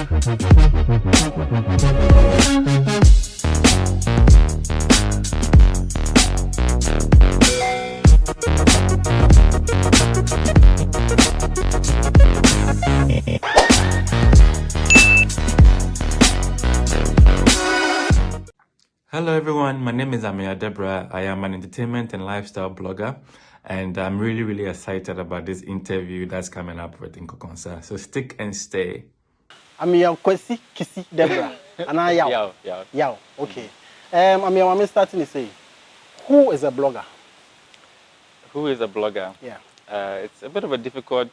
Hello everyone, my name is Amir Debra. I am an entertainment and lifestyle blogger, and I'm really excited about this interview that's coming up with Nkonkonsa. So stick and stay. Ameyaw Kwesi Kisi Debrah. Anayaw. Yaw. Okay. Ameyaw, I'm starting to say, who is a blogger? Who is a blogger? Yeah. It's a bit of a difficult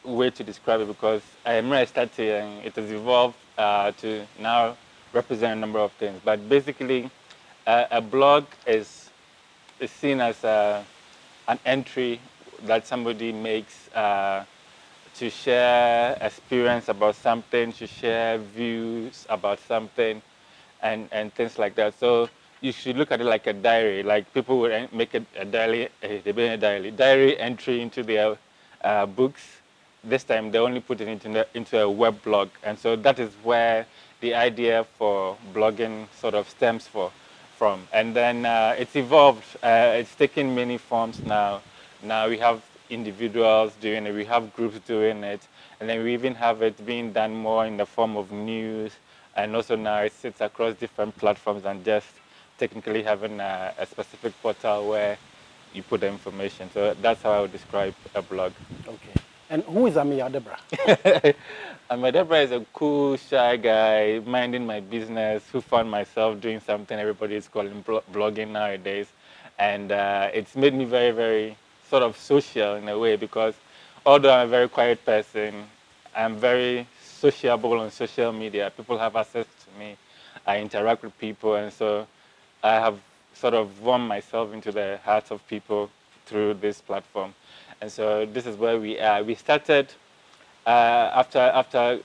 way to describe it because when I started, it has evolved to now represent a number of things. But basically, a blog is seen as an entry that somebody makes to share experience about something, to share views about something, and things like that. So you should look at it like a diary. Like people would make a diary entry into their books. This time they only put it into a web blog, and so that is where the idea for blogging sort of stems from. And then it's evolved. It's taken many forms now. Now we have individuals doing it, we have groups doing it, and then we even have it being done more in the form of news, and also now it sits across different platforms than just technically having a specific portal where you put the information. So that's how I would describe a blog. Okay. And who is Amir Debra? Amir Debra is a cool, shy guy, minding my business, who found myself doing something everybody is calling blogging nowadays. And it's made me very sort of social in a way, because although I'm a very quiet person, I'm very sociable on social media. People have access to me. I interact with people, and so I have sort of won myself into the hearts of people through this platform. And so this is where we are. We started after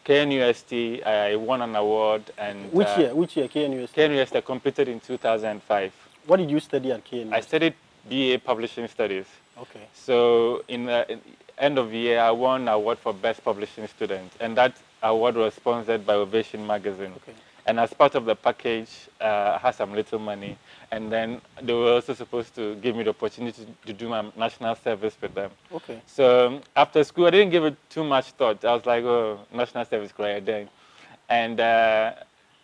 KNUST. I won an award. And Which year KNUST? KNUST I completed in 2005. What did you study at KNUST? I studied BA Publishing Studies. Okay. So in the end of the year, I won an award for Best Publishing Student, and that award was sponsored by Ovation Magazine. Okay. And as part of the package, I had some little money, and then they were also supposed to give me the opportunity to do my national service with them. Okay. So after school, I didn't give it too much thought. I was like, oh, national service right then. And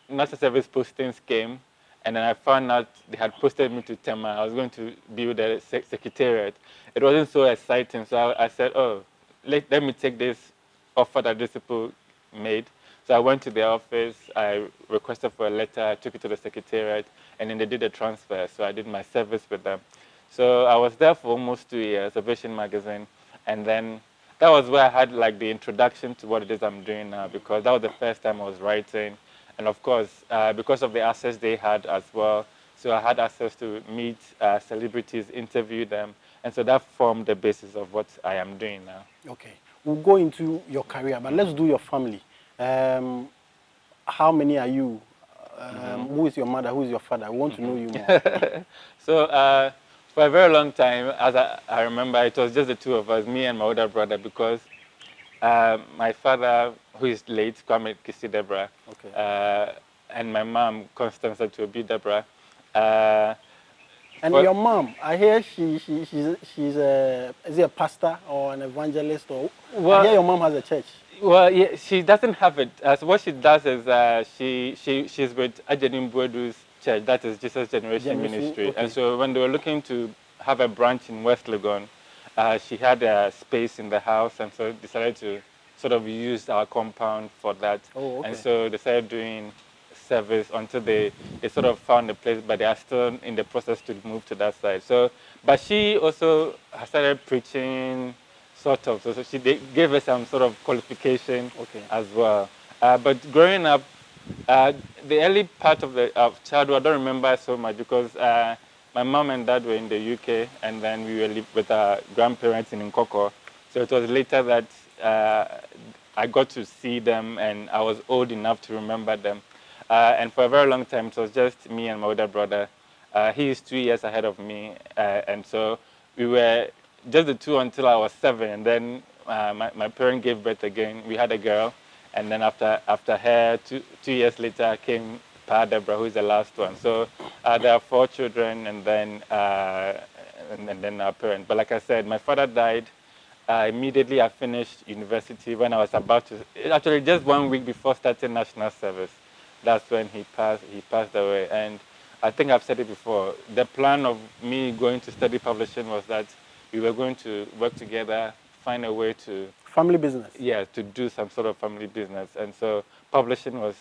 national service postings came, and then I found out they had posted me to Tema. I was going to be with the secretariat. It wasn't so exciting, so I said, oh, let me take this offer that these people made. So I went to their office, I requested for a letter, I took it to the secretariat, and then they did a transfer. So I did my service with them. So I was there for almost 2 years, Ovation Magazine, and then that was where I had like the introduction to what it is I'm doing now, because that was the first time I was writing. And of course, because of the access they had as well, so I had access to meet celebrities, interview them, and so that formed the basis of what I am doing now. Okay. We'll go into your career, but let's do your family. How many are you? Who is your mother? Who is your father? We want to know you more. So for a very long time, as I remember, it was just the two of us, me and my older brother, because my father, who is late, Kwame Kisi Debrah, Okay. And my mom, Constanza Debrah. And your mom, I hear she's is it a pastor or an evangelist, or well, I hear your mom has a church. Well, yeah, she doesn't have it. So what she does is she's with Ajadim Buedu's church, that is Jesus Generation Ministry. Okay. And so when they were looking to have a branch in West Legon, she had a space in the house, and so decided to sort of use our compound for that. Oh, okay. And so they started doing service until they sort of found a place, but they are still in the process to move to that side. So, but she also started preaching, sort of. So they gave her some sort of qualification as well. But growing up, the early part of childhood, I don't remember so much because my mom and dad were in the UK, and then we were with our grandparents in Nkonkonsa. So it was later that I got to see them, and I was old enough to remember them. And for a very long time, it was just me and my older brother. He is 2 years ahead of me, and so we were just the two until I was 7. And then my parents gave birth again. We had a girl, And then after her, two years later came Debrah, who is the last one. So there are 4 children, and then our parents. But like I said, my father died immediately I finished university when I was about to, actually just 1 week before starting national service. That's when he passed away. And I think I've said it before, the plan of me going to study publishing was that we were going to work together, find a way to... Family business? Yeah, to do some sort of family business. And so publishing was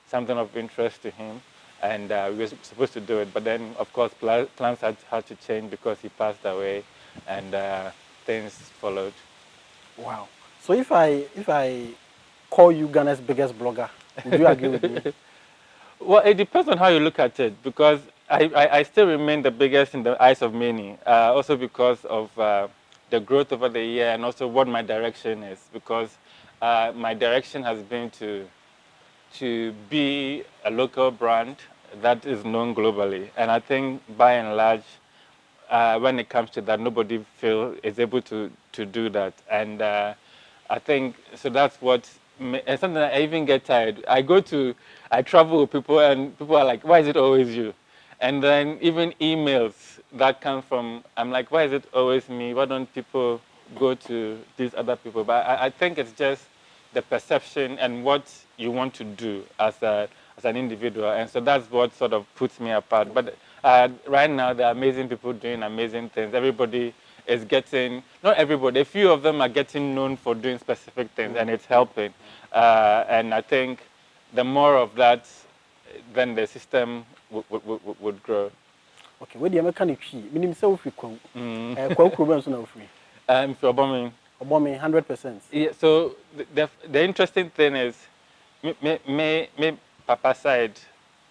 something of interest to him. And we were supposed to do it. But then, of course, plans had to change because he passed away. And things followed. Wow. So if I call you Ghana's biggest blogger, would you agree with me? Well, it depends on how you look at it, because I still remain the biggest in the eyes of many, also because of the growth over the year and also what my direction is, because my direction has been to be a local brand that is known globally. And I think by and large, when it comes to that, nobody is able to do that. And I think, so that's what, and something I even get tired. I travel with people and people are like, why is it always you? And then even emails that come from, I'm like, why is it always me? Why don't people go to these other people? But I think it's just the perception and what you want to do as an individual. And so that's what sort of puts me apart. But right now, there are amazing people doing amazing things. Everybody is getting, not everybody, a few of them are getting known for doing specific things, and it's helping. And I think the more of that, then the system would grow. Okay, where do you make any fee? Minimum self free quote. Quote problems no free. If you're bombing. 100%. Yeah, so the interesting thing is, me papa side,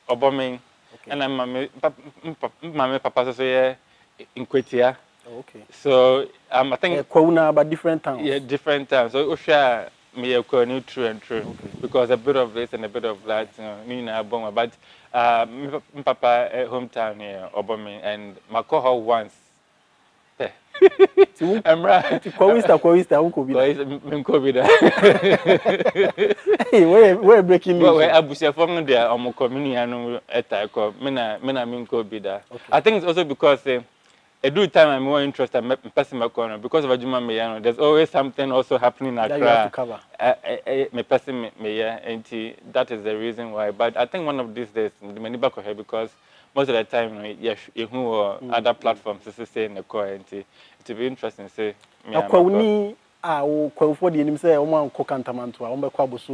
bombing. Okay. And my papa so yeah in Kwetia. Oh, okay. So I think Kwauna but different towns. Yeah, different towns. So Usha me a true and true. Okay. Because a bit of this and a bit of that, me na bomb. But my papa hometown here, Obomi, and my cohort once. I'm right. Kwista, Hey, we're breaking news. Well, Abusia from there, community and I think it's also because a do time I'm more interested in passing my corner because of Ajuma Meyano. There's always something also happening at that you have to cover. Me passing me, and that is the reason why. But I think one of these days, the many back here because most of the time, you know, other platforms, this is saying the core, and it will be interesting. Say, for the name say, "Omo Nkonkonsa, Omo Kwabusu."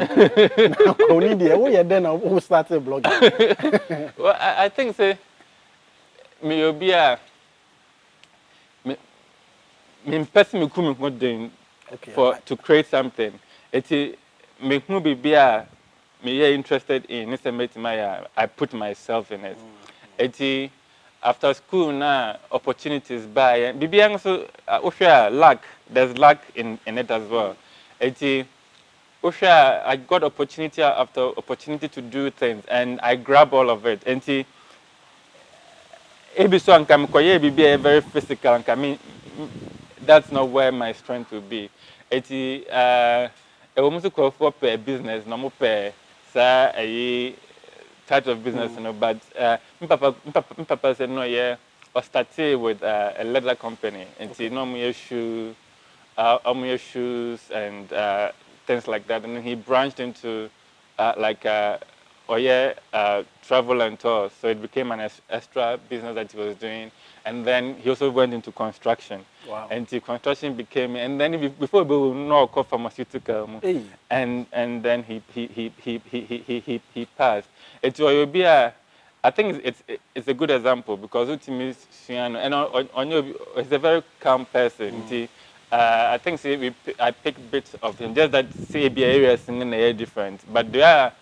Only there, who you then who started blogging? Well, I think say, me be a me person me come what doing for to create something. It me who be a me interested in. I put myself in it. It after school now opportunities by and bibi also luck. There's luck in it as well. I got opportunity after opportunity to do things and I grab all of it. And so I'm be very physical and I mean that's not where my strength will be. I almost call for a business, no more a type of business, you know, but Papa said no, yeah, or started with a leather company and see no more shoes and things like that, and then he branched into travel and tours, so it became an extra business that he was doing, and then he also went into construction. Wow. And the construction became, and then before we will know called pharmaceutical, hey. and then he passed. It will be I think it's a good example because ultimately, and he's a very calm person. I think I picked bits of him, just that the areas in the air different, but they are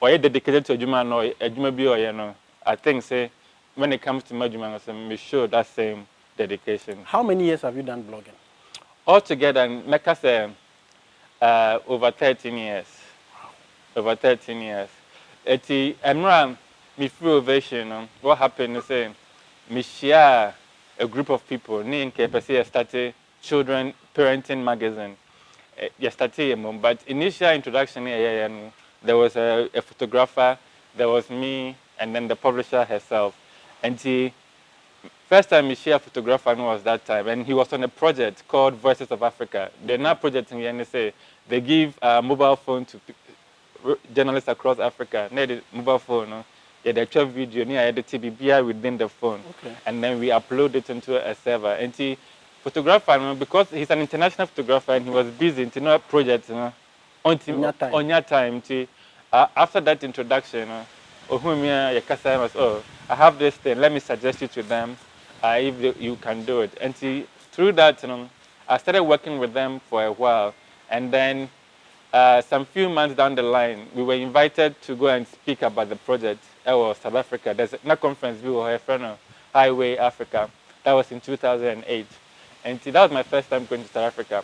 dedicated to Juma or Juma. I think when it comes to Majuma, I'm sure that same dedication. How many years have you done blogging? Altogether, make us over 13 years. Over 13 years. I'm me free ovation. What happened is me share a group of people. I started children parenting magazine. yesterday, but initial introduction, there was a photographer, there was me, and then the publisher herself. And first time he shared a photographer was that time, and he was on a project called Voices of Africa. They're now projecting the NSA. They give a mobile phone to journalists across Africa. The mobile phone, they check video, near the TBBI within the phone, and then we upload it into a server. And photographer, because he's an international photographer and he was busy in a project on your time. After that introduction, I have this thing, let me suggest you to them if you can do it. And through that, I started working with them for a while. And then some few months down the line, we were invited to go and speak about the project in South Africa. There's a conference we were here, Highway Africa. That was in 2008. And that was my first time going to South Africa.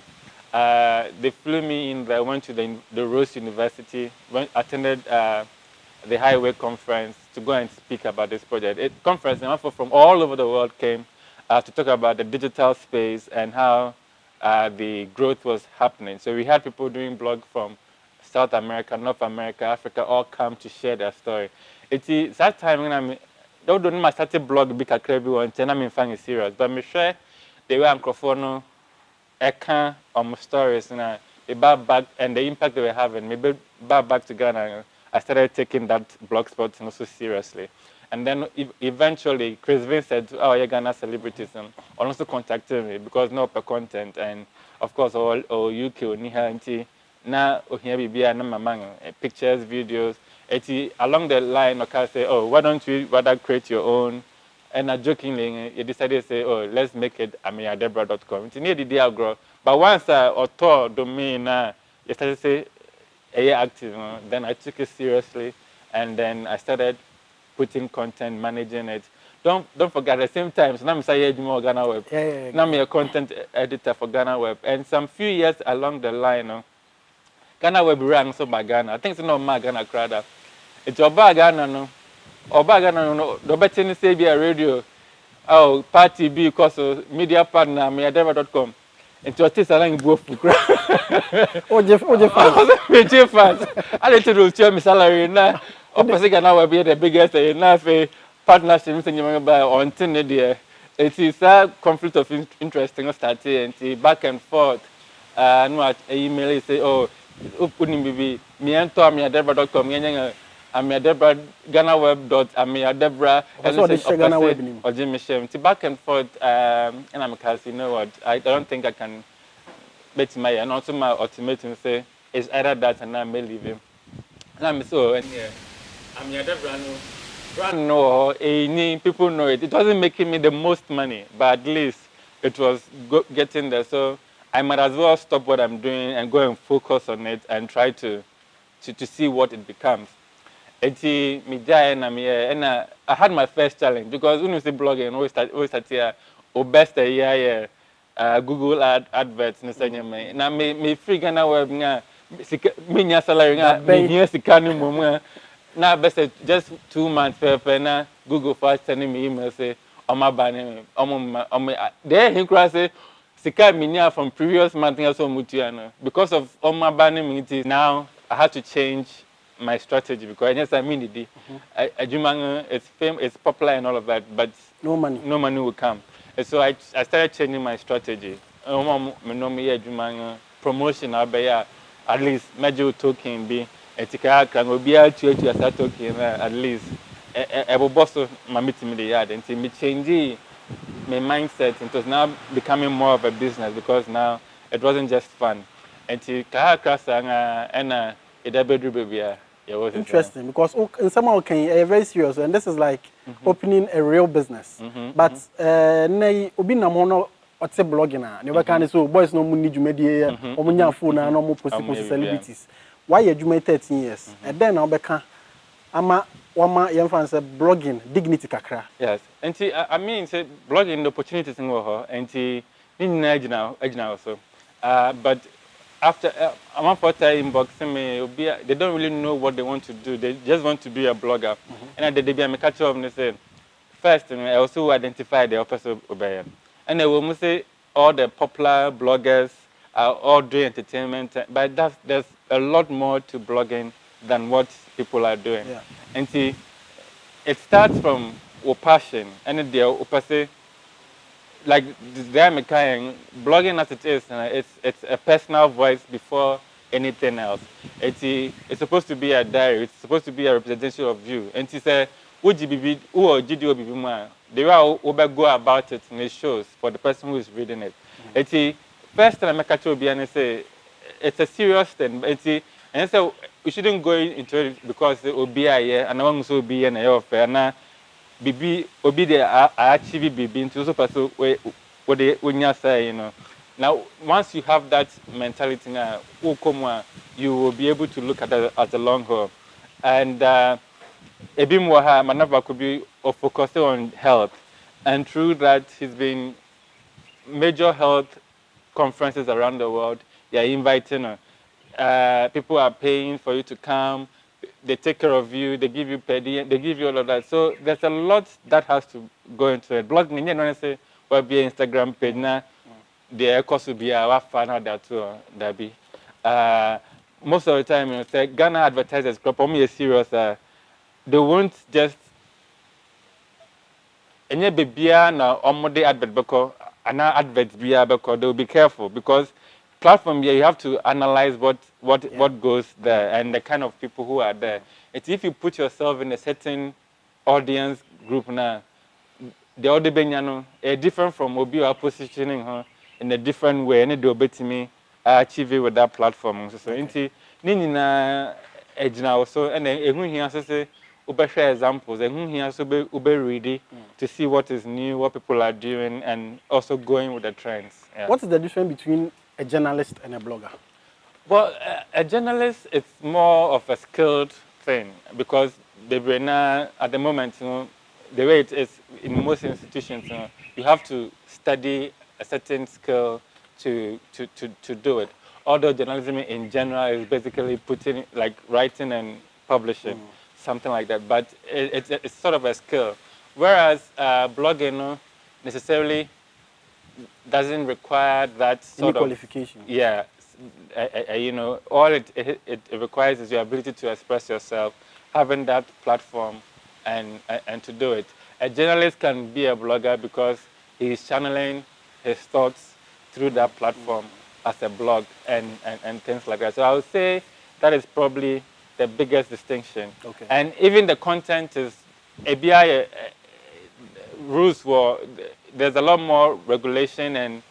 They flew me in there, went to the Rose University, attended the Highway Conference to go and speak about this project. Conference, and people from all over the world came to talk about the digital space and how the growth was happening. So we had people doing blog from South America, North America, Africa, all come to share their story. It's that time when I started blog big and I'm finding serious, but I'm sure they were microphone, eka stories, the back and the impact they were having. Maybe back to Ghana, I started taking that blogspot also seriously. And then eventually, Chris Vin said, "Oh, you're Ghana celebrities," and also contacted me because no per content, and of course, all UK or Niha now here we be pictures, videos. Along the line, I say, "Oh, why don't you rather create your own?" And I jokingly, you decided to say, "Oh, let's make it Ameyaw.com." It's near the day grow. But once I author domain, you started to say, active. Then I took it seriously, and then I started putting content, managing it. Don't forget at the same time. So now I'm saying more Ghana Web. Now I'm a content editor for Ghana Web, and some few years along the line, Ghana Web ran so by Ghana. I think it's not my Ghana crowd. It's about Ghana no. Oba Ghana no. The better say be a radio. Oh, party B because media partner Ameyaw.com. It's your taste along both. Oh, Jeff fans. I let you tell me salary now. Opposite Ghana will be the biggest partnership on Tinder. It is a conflict of interest starting and back and forth. No email say, "Oh, opening baby, me and Ameyaw.com, Amir Debra, Ghana Web Ameyaw. Also, the Ghana Web name. Or Jimmy Shem. Back and forth, and I'm you know what? I don't think I can bet my and also my ultimatum say it's either that and I may leave him. And I'm so and yeah. Amir Debra no, people know it. It wasn't making me the most money, but at least it was getting there. So I might as well stop what I'm doing and go and focus on it and try to see what it becomes. And I had my first challenge because when you say blogging, always start here, or best a year, Google adverts. Now me free Ghana Web, me salary, me here sikani mumwa. Now best just 2 months now Google first sending me email say, "Oma bani, there he say." Sika minya from previous month so mutiana because of Oma bani meetings. Now I had to change my strategy because yes, I mean it. It's famous, it's popular and all of that, but no money will come. And so I started changing my strategy. Promotion at least major token be etika can be to start talking at least. Boss my meeting the yard and me changing my mindset. It was now becoming more of a business because now it wasn't just fun. And interesting because in some way very serious and this is like opening a real business. But nay obi na mo ote blogging na never can so boys no money dwumadi omunya phone na no mo post celebrities. Why you 13 years and then obeka ama wama yemfa say blogging dignity kakra. Yes. And I mean say blogging the opportunities in ho and ni also. But after I'm for inboxing me, they don't really know what they want to do. They just want to be a blogger. And they be a catch up and they say, first, I also identify the opposite of Obayan. And they will say all the popular bloggers are all doing entertainment, but there's a lot more to blogging than what people are doing. Yeah. And see, it starts from your passion, and then the like blogging as it is, it's a personal voice before anything else. It's supposed to be a diary. It's supposed to be a representation of you. And she said, the way we go about it in the shows for the person who is reading it. First time I catch and say it's a serious thing. And so we shouldn't go into it because it will be a year and I want to be an affair. Bibi obi de achieve bibi into so paso what they when you say, you know. Now once you have that mentality now, you will be able to look at it as a long haul. And Ebi Mwaha Manava could be focusing on health. And through that he's been major health conferences around the world. They're inviting people are paying for you to come. They take care of you. They give you per diem. They give you all of that. So there's a lot that has to go into it. Blogging, you know, say, well, be Instagram page now. The cost will be a fan out there too. That be. Most of the time, you know, say Ghana advertisers, me serious. They won't just. Any baby na omode advert beko, ana advert biya beko. They will be careful because platform here you have to analyze what goes there and the kind of people who are there. It's if you put yourself in a certain audience group now, the other benyano different from obi or positioning her in a different way. Any do bet me achieve it with that platform. So inti nini na ejina also and ehun here say ube share examples. Ehun here so ube ready to see what is new, what people are doing, and also going with the trends. Yeah. What is the difference between a journalist and a blogger? Well, a journalist is more of a skilled thing because Debrah at the moment, you know, the way it is in most institutions, you know, you have to study a certain skill to do it. Although journalism in general is basically putting like writing and publishing, something like that. But it's sort of a skill, whereas blogging, you know, necessarily doesn't require that sort of qualification. Yeah, you know, all it requires is your ability to express yourself, having that platform, and to do it. A journalist can be a blogger because he's channeling his thoughts through that platform as a blog and things like that. So I would say that is probably the biggest distinction. Okay. And even the content is rules were. There's a lot more regulation and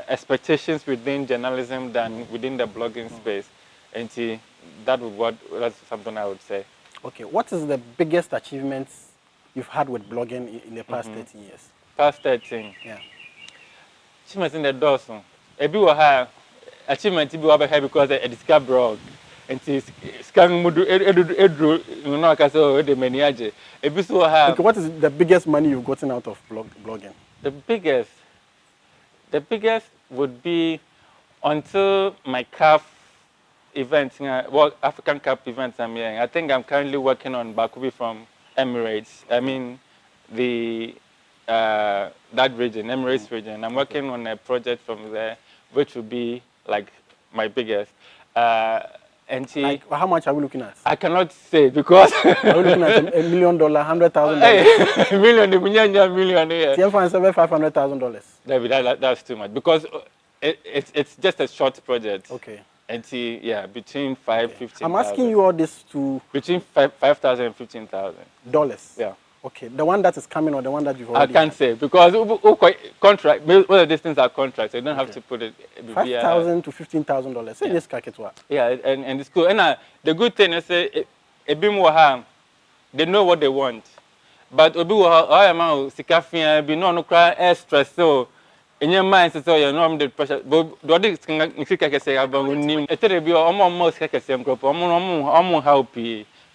expectations within journalism than within the blogging space. And see, that's something I would say. Okay, what is the biggest achievements you've had with blogging in the past 13 years? Past 13? Yeah. Achievements in the dozen. Ebi will have achievement to be over here because I discovered blog. And see, scan mudu edru you know, I say the many okay, what is the biggest money you've gotten out of blogging? The biggest would be until my CAF event, African Cup events I'm here. I think I'm currently working on Bakubi from Emirates. I mean, that region, Emirates region. I'm working on a project from there, which will be like my biggest. And like, how much are we looking at? I cannot say because are we looking at $1 million, $100,000? Hey, million. $500,000. That's too much because it's just a short project. Okay. And see, yeah, between 15,000. I'm asking you all this to between 5,000 and 15,000 dollars. Yeah. Okay, the one that is coming or the one that you've already I can't say because contract. Most of these things are contracts. So you don't have to put it. $5,000 to $15,000. Say this kaketwa. Yeah, and it's cool. And the good thing is, they know what they want. But obi I am sikafia be no cry extra so in your mind so you know the pressure. But the other thing say about him. It be almost like a same group. Help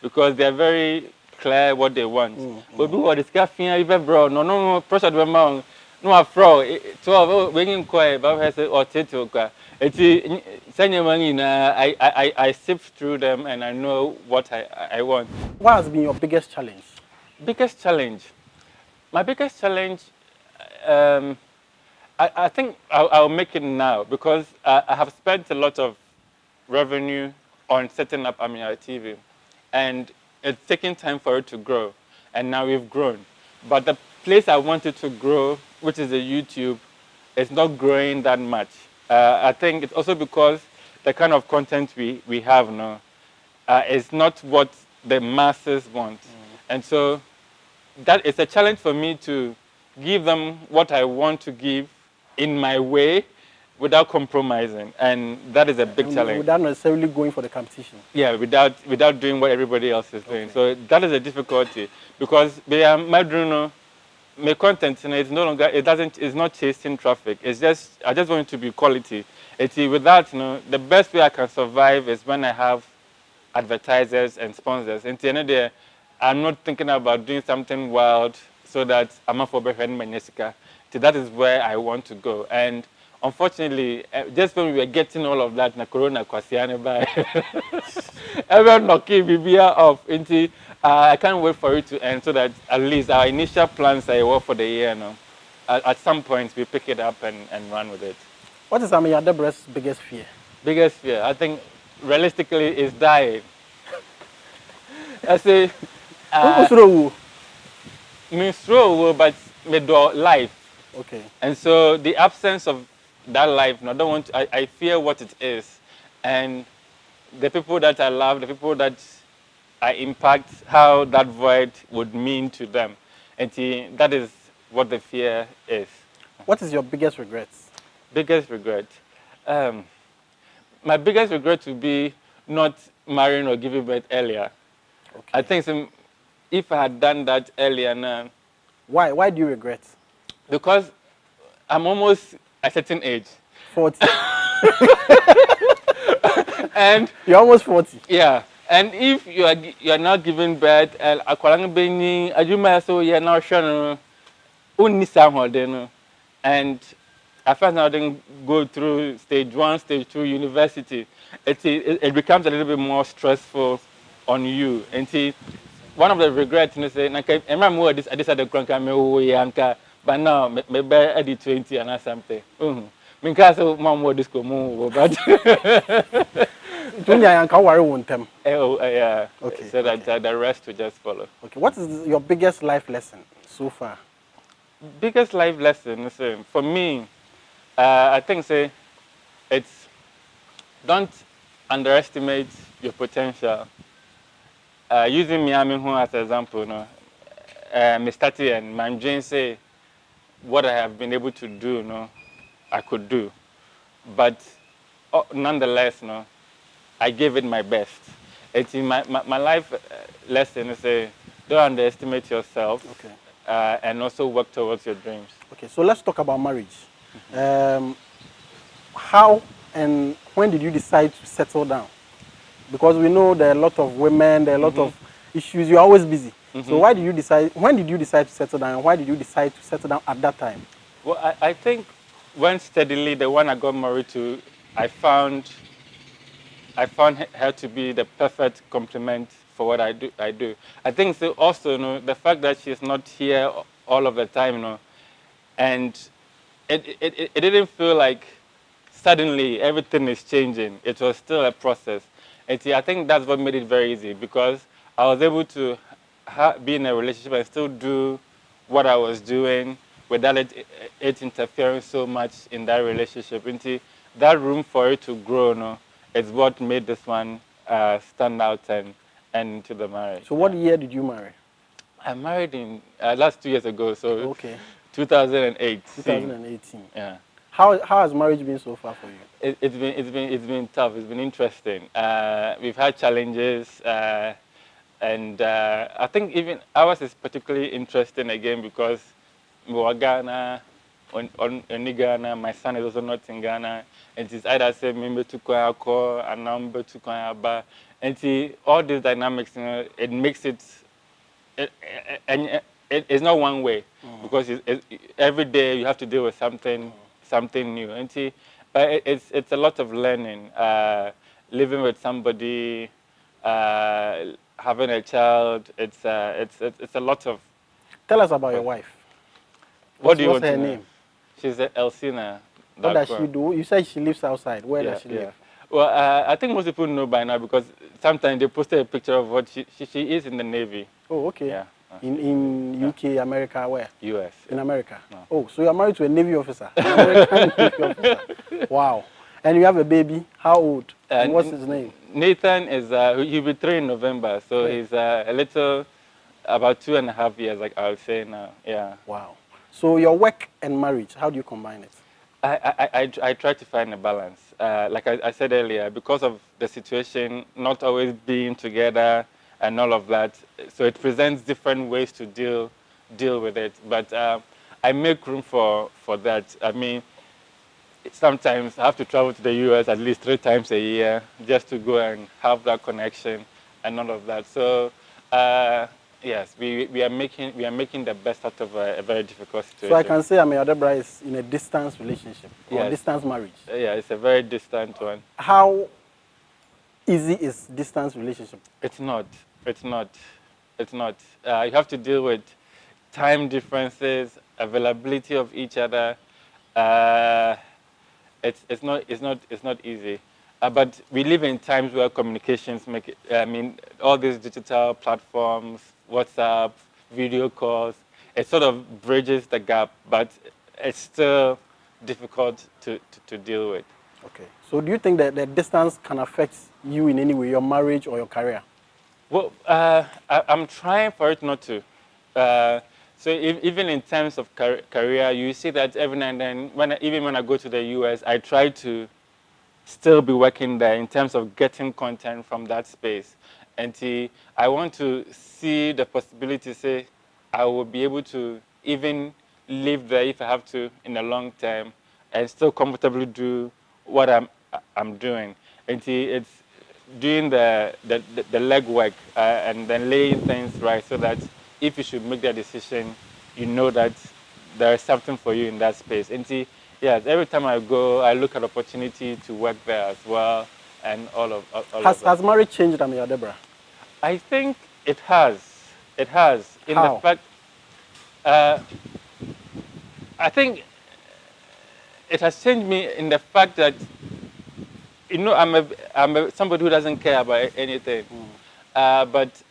because they are very clear what they want. But we this caffeine even bro no pressure the amount no afro 12 when quiet but say or tito I sift through them and I know what I want. What has been your biggest challenge? My biggest challenge I think I'll make it now because I have spent a lot of revenue on setting up Ameyaw TV, and it's taking time for it to grow, and now we've grown. But the place I wanted to grow, which is the YouTube, is not growing that much. I think it's also because the kind of content we have now is not what the masses want. And so that is a challenge for me to give them what I want to give in my way without compromising. And that is a big challenge. Without necessarily going for the competition. Yeah, without doing what everybody else is doing. So that is a difficulty because my content it's no longer it's not chasing traffic. It's just I just want it to be quality. With that, the best way I can survive is when I have advertisers and sponsors. And at the end of the day, I'm not thinking about doing something wild so that I'm not for Menyesika. That is where I want to go. And unfortunately, just when we were getting all of that, na Corona kwasiane by everyone knocking Bibia off. I can't wait for it to end so that at least our initial plans I work for the year now. At some point, we pick it up and run with it. What is Amir Debra's biggest fear? Biggest fear, I think, realistically, is dying. I say, but life. Okay. And so the absence of that life, I fear what it is. And the people that I love, the people that I impact, how that void would mean to them. And that is what the fear is. What is your biggest regret? Biggest regret? My biggest regret would be not marrying or giving birth earlier. Okay. I think if I had done that earlier now. Why do you regret? Because I'm almost a certain age. 40. And you're almost 40. Yeah. And if you are not giving birth, and I first now didn't go through stage 1, stage 2 university. It becomes a little bit more stressful on you. And one of the regrets, I remember this at the Cranka, but now maybe at the 20 and something. Because mom would disco move, but yeah. Okay. So that the rest will just follow. Okay. What is your biggest life lesson so far? Biggest life lesson, for me, I think it's don't underestimate your potential. Using Miami as an example, Mr. T and Manjin say what I have been able to do, I could do. But nonetheless, I gave it my best. It's in my life lesson is don't underestimate yourself. Okay. And also work towards your dreams. Okay, so let's talk about marriage. How and when did you decide to settle down? Because we know there are a lot of women, there are a lot of issues. You're always busy. So when did you decide to settle down? And why did you decide to settle down at that time? Well, I think when steadily, the one I got married to, I found her to be the perfect complement for what I do. I think so also, the fact that she's not here all of the time, and it didn't feel like suddenly everything is changing. It was still a process. And I think that's what made it very easy because I was able to be in a relationship and still do what I was doing without it interfering so much in that relationship. And that room for it to grow, is what made this one stand out and into the marriage. So what year did you marry? I married in last 2 years ago, so okay. 2008. 2018. Yeah. How has marriage been so far for you? It's been tough. It's been interesting. We've had challenges, and I think even ours is particularly interesting again because we're Ghana, in Ghana. My son is also not in Ghana, and it's either say member to Koyako and number to Koyaba, and all these dynamics, it makes it. It's not one way because every day you have to deal with something new. But it's a lot of learning, living with somebody, having a child. It's a lot of. Tell us about your wife. What do you want want her to know? name? She's at Elsina. What does she do? You said she lives outside. Where does she live? Well, I think most people know by now because sometimes they posted a picture of what she is in the Navy. Oh, okay. Yeah. In UK, America, where? US. In America. No. Oh, so you're married to a Navy officer. An American Navy officer. Wow. And you have a baby. How old? And what's his name? Nathan is, he'll be 3 in November. So he's a little, about 2.5 years, like I would say now. Yeah. Wow. So your work and marriage, how do you combine it? I try to find a balance. Like I said earlier, because of the situation, not always being together and all of that, so it presents different ways to deal with it. But I make room for that. I mean, sometimes I have to travel to the US at least 3 times a year just to go and have that connection and all of that. So yes, we are making the best out of a very difficult situation. So I can say Ameyaw Debra is in a distance relationship or distance marriage. Yeah, it's a very distant one. How easy is distance relationship? It's not. You have to deal with time differences, availability of each other. It's not easy. But we live in times where communications make it. I mean, all these digital platforms, WhatsApp, video calls, it sort of bridges the gap, but it's still difficult to deal with. Okay. So do you think that the distance can affect you in any way, your marriage or your career? Well, I'm trying for it not to. So even in terms of career, you see that every now and then, even when I go to the US, I try to still be working there in terms of getting content from that space. And I want to see the possibility, say, I will be able to even live there if I have to in the long term and still comfortably do what I'm doing. And it's doing the legwork and then laying things right so that if you should make that decision, you know that there is something for you in that space. And yes, every time I go, I look at opportunity to work there as well, and all of that. Has marriage changed Ameyaw Debra? I think it has. It has. In How? the fact, I think it has changed me in the fact that, you know, I'm somebody who doesn't care about anything. But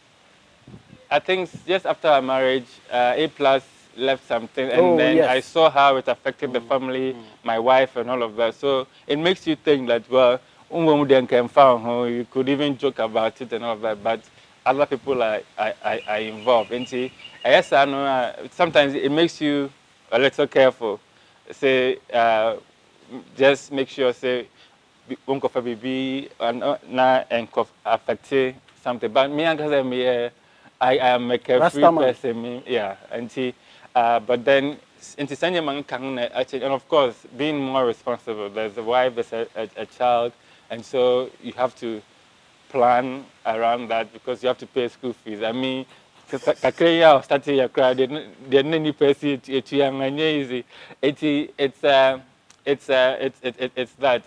I think just after our marriage, A+ left something, and then I saw how it affected the family, my wife, and all of that. So it makes you think that, well, you could even joke about it and all of that, but other people are involved. And yes, I know sometimes it makes you a little careful. Say, just make sure, say, won't be affect something. But me and I am a carefree person. Yeah, and but then and of course being more responsible. There's a wife, there's a child, and so you have to plan around that because you have to pay school fees. I mean, kakreya starting your crowd, they need person it's easy. It's that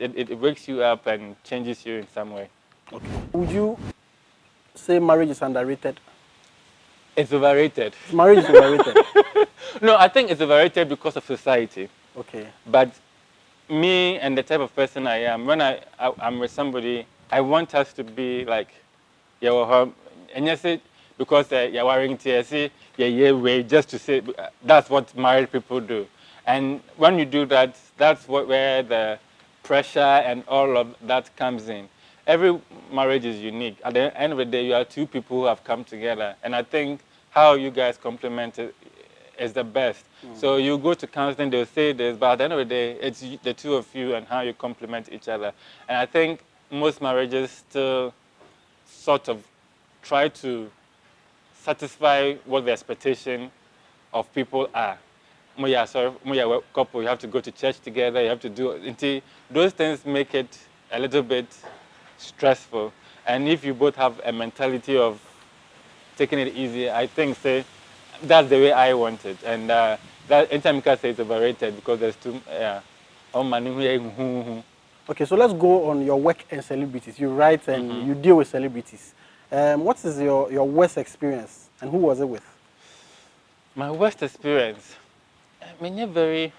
it wakes you up and changes you in some way. Okay. Would you say marriage is underrated? It's overrated. Marriage is overrated. No, I think it's overrated because of society. Okay. But me and the type of person I am, when I'm with somebody, I want us to be like, and yes, because you're wearing TSC, way just to say that's what married people do. And when you do that, that's where the pressure and all of that comes in. Every marriage is unique. At the end of the day, you are two people who have come together. And I think how you guys complement it is the best. So you go to counseling, they'll say this, but at the end of the day, it's the two of you and how you complement each other. And I think most marriages still sort of try to satisfy what the expectation of people are. Couple, you have to go to church together, you have to do, those things make it a little bit stressful. And if you both have a mentality of taking it easy, I think, say, that's the way I want it. And that anytime you can say it's overrated because there's too, Okay, so let's go on your work and celebrities. You write and you deal with celebrities. What is your worst experience and who was it with? My worst experience? I mean, very,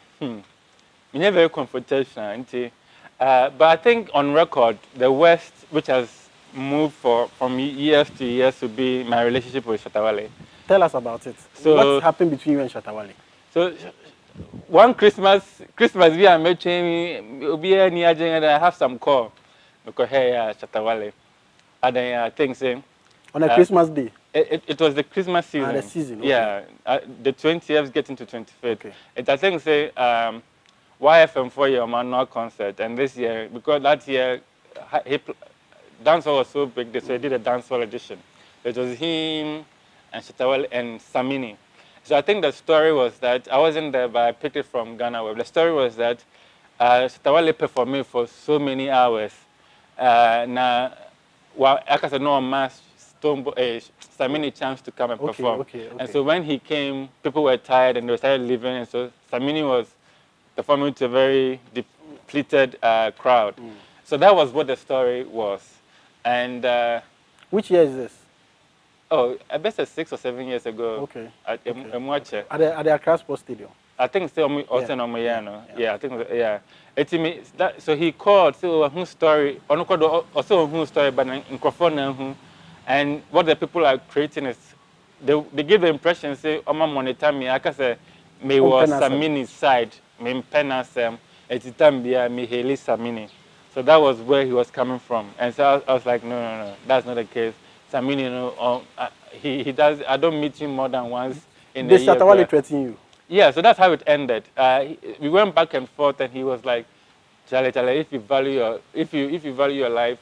very confrontational. But I think on record, the West, which has moved from years to years, to be my relationship with Chatawale. Tell us about it. So, what happened between you and Chatawale? So one Christmas we are making, and I have some call because hey, Chatawale, and I think saying on a Christmas day. It was the Christmas season. The season. Okay. Yeah, the 20th getting to 25th. Okay. I think say YFM 4-year man no concert, and this year because that year dancehall was so big, so they did a dancehall edition. It was him and Chatawale and Samini. So I think the story was that I wasn't there, but I picked it from Ghana Web. The story was that Chatawale performed for so many hours. Now, I said no mass Samini chance to come and perform. Okay. And so when he came, people were tired and they started leaving, and so Samini was performing to a very depleted crowd. So that was what the story was. And which year is this? Oh, I bet it's 6 or 7 years ago. Okay. At Mwache. At the Accra Sports Stadium. I think still also in Ameyaw. Yeah, I think yeah. So he called. So whose story? Also whose story, but in microphone. And what the people are creating is they give the impression say, "Oma monitor me." I can say, "Me was Samini's side. Me penasem. Etitambia me heli Samini." So that was where he was coming from. And so I was like, no, that's not the case. Samini, he does. I don't meet him more than once in the year. Did Chatawale threaten you? Yeah, so that's how it ended. We went back and forth, and he was like, "Chale, if you value your life,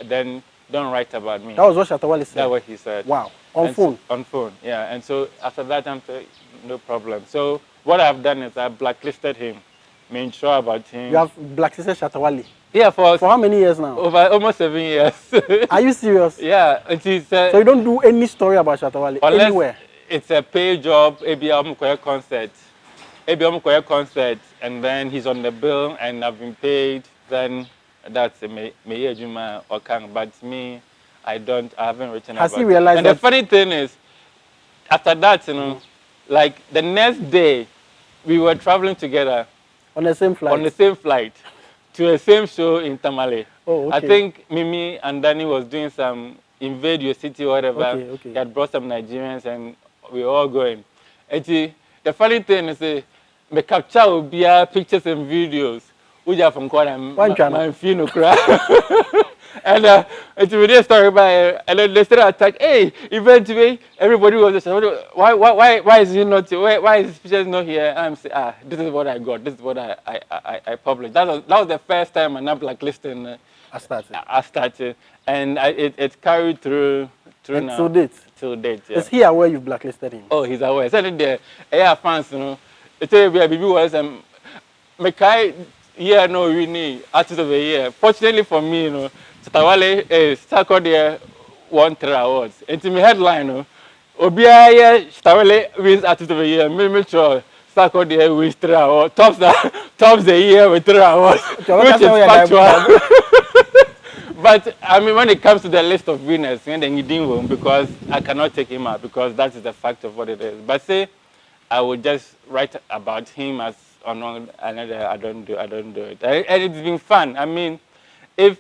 then don't write about me." That was what Chatawale said. That's what he said. Wow, on phone. On phone, yeah. And so after that, I'm saying, no problem. So what I've done is I blacklisted him, made sure about him. You have blacklisted Chatawale. Yeah, for how many years now? Over almost 7 years. Are you serious? Yeah. So you don't do any story about Chatawale anywhere? It's a paid job, Ameyaw concert, and then he's on the bill and I've been paid, then that's me or Kang. But me, I haven't written about it. Has he realized and the funny thing is, after that, like the next day, we were traveling together. On the same flight? On the same flight. To the same show in Tamale. Oh, okay. I think Mimi and Danny was doing some invade your city or whatever. Okay. He had brought some Nigerians and we were all going. And the funny thing is, me capture pictures and videos. We are from Kuala and it's a video story by and then they started attack. Hey, eventually everybody was just why is he not? Why is his pictures not here? I'm saying this is what I got. This is what I published. That was the first time I'm blacklisting. I started, and it carried through and now. Till date. Yeah. Is he aware you've blacklisted him? Oh, he's aware. Certainly, the fans, it's a baby was Mekai. Yeah, no, we need artist of the year. Fortunately for me, Chatawale is stuck there 1 3 awards. And to me headline, Obiya Chatawale wins artist of the year. Make sure stuck there wins 3 awards. Tops the year with 3 awards, which is factual. But I mean, when it comes to the list of winners, then you didn't win because I cannot take him out because that is the fact of what it is. But say I would just write about him as another. I don't do it, and it's been fun. I mean, if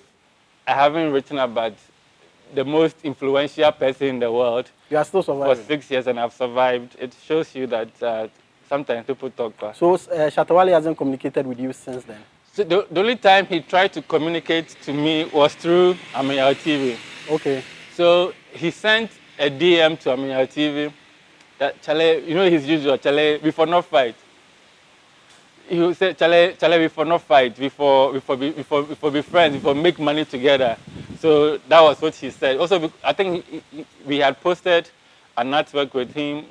I haven't written about the most influential person in the world, you are still surviving for 6 years, and I've survived. It shows you that sometimes people talk. So Chatawale hasn't communicated with you since then. So the only time he tried to communicate to me was through Ameyaw TV. Okay. So he sent a DM to Ameyaw TV that Chale, his usual Chale, before not fight. He said, Chale, before not fight, before be friends, before make money together. So that was what he said. Also, I think we had posted a network with him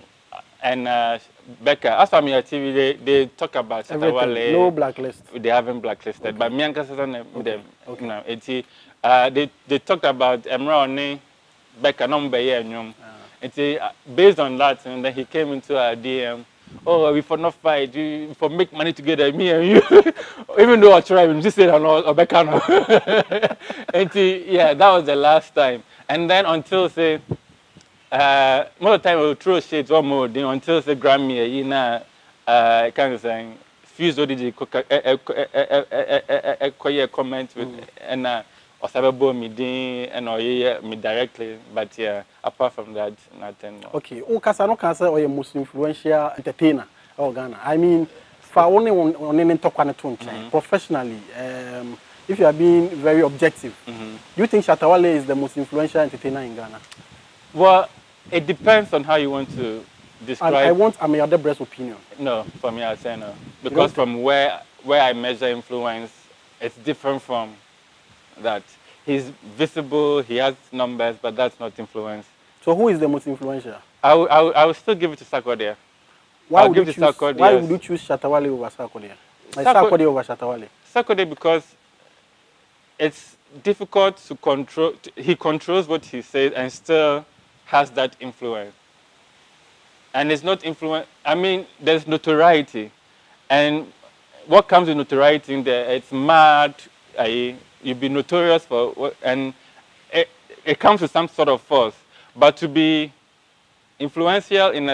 and Becca. As for Ameyaw TV, they talk about Chatawale. No blacklist. They haven't blacklisted, okay. But Mianka says on them. Okay. They talked about Emra Becca number and based on that, and then he came into our DM. Oh, we for not fight, we for make money together, me and you. Even though I tried, we just said or Becca no. And that was the last time. And then until say, most of the time we will throw shades one more until say Grammy, kind of saying refused already a comment with and or sababo me and or me directly, but yeah, apart from that, nothing more. Okay, Kasano Kasa or a most influential entertainer or Ghana. I mean, for only on professionally, if you are being very objective, do you think Chatawale is the most influential entertainer in Ghana? Well, it depends on how you want to describe. I want Ameyaw Debra's opinion. No, for me, I say no. Because from where I measure influence, it's different from that. He's visible, he has numbers, but that's not influence. So who is the most influential? I will still give it to Sarkodie. Why would you choose Chatawale over Sarkodie? Sarkodie over Chatawale? Sarkodie because it's difficult to control. He controls what he says and still has that influence. And it's not influence. I mean, there's notoriety, and what comes with notoriety in there, it's mad. You'll be notorious for what, and it comes with some sort of force. But to be influential in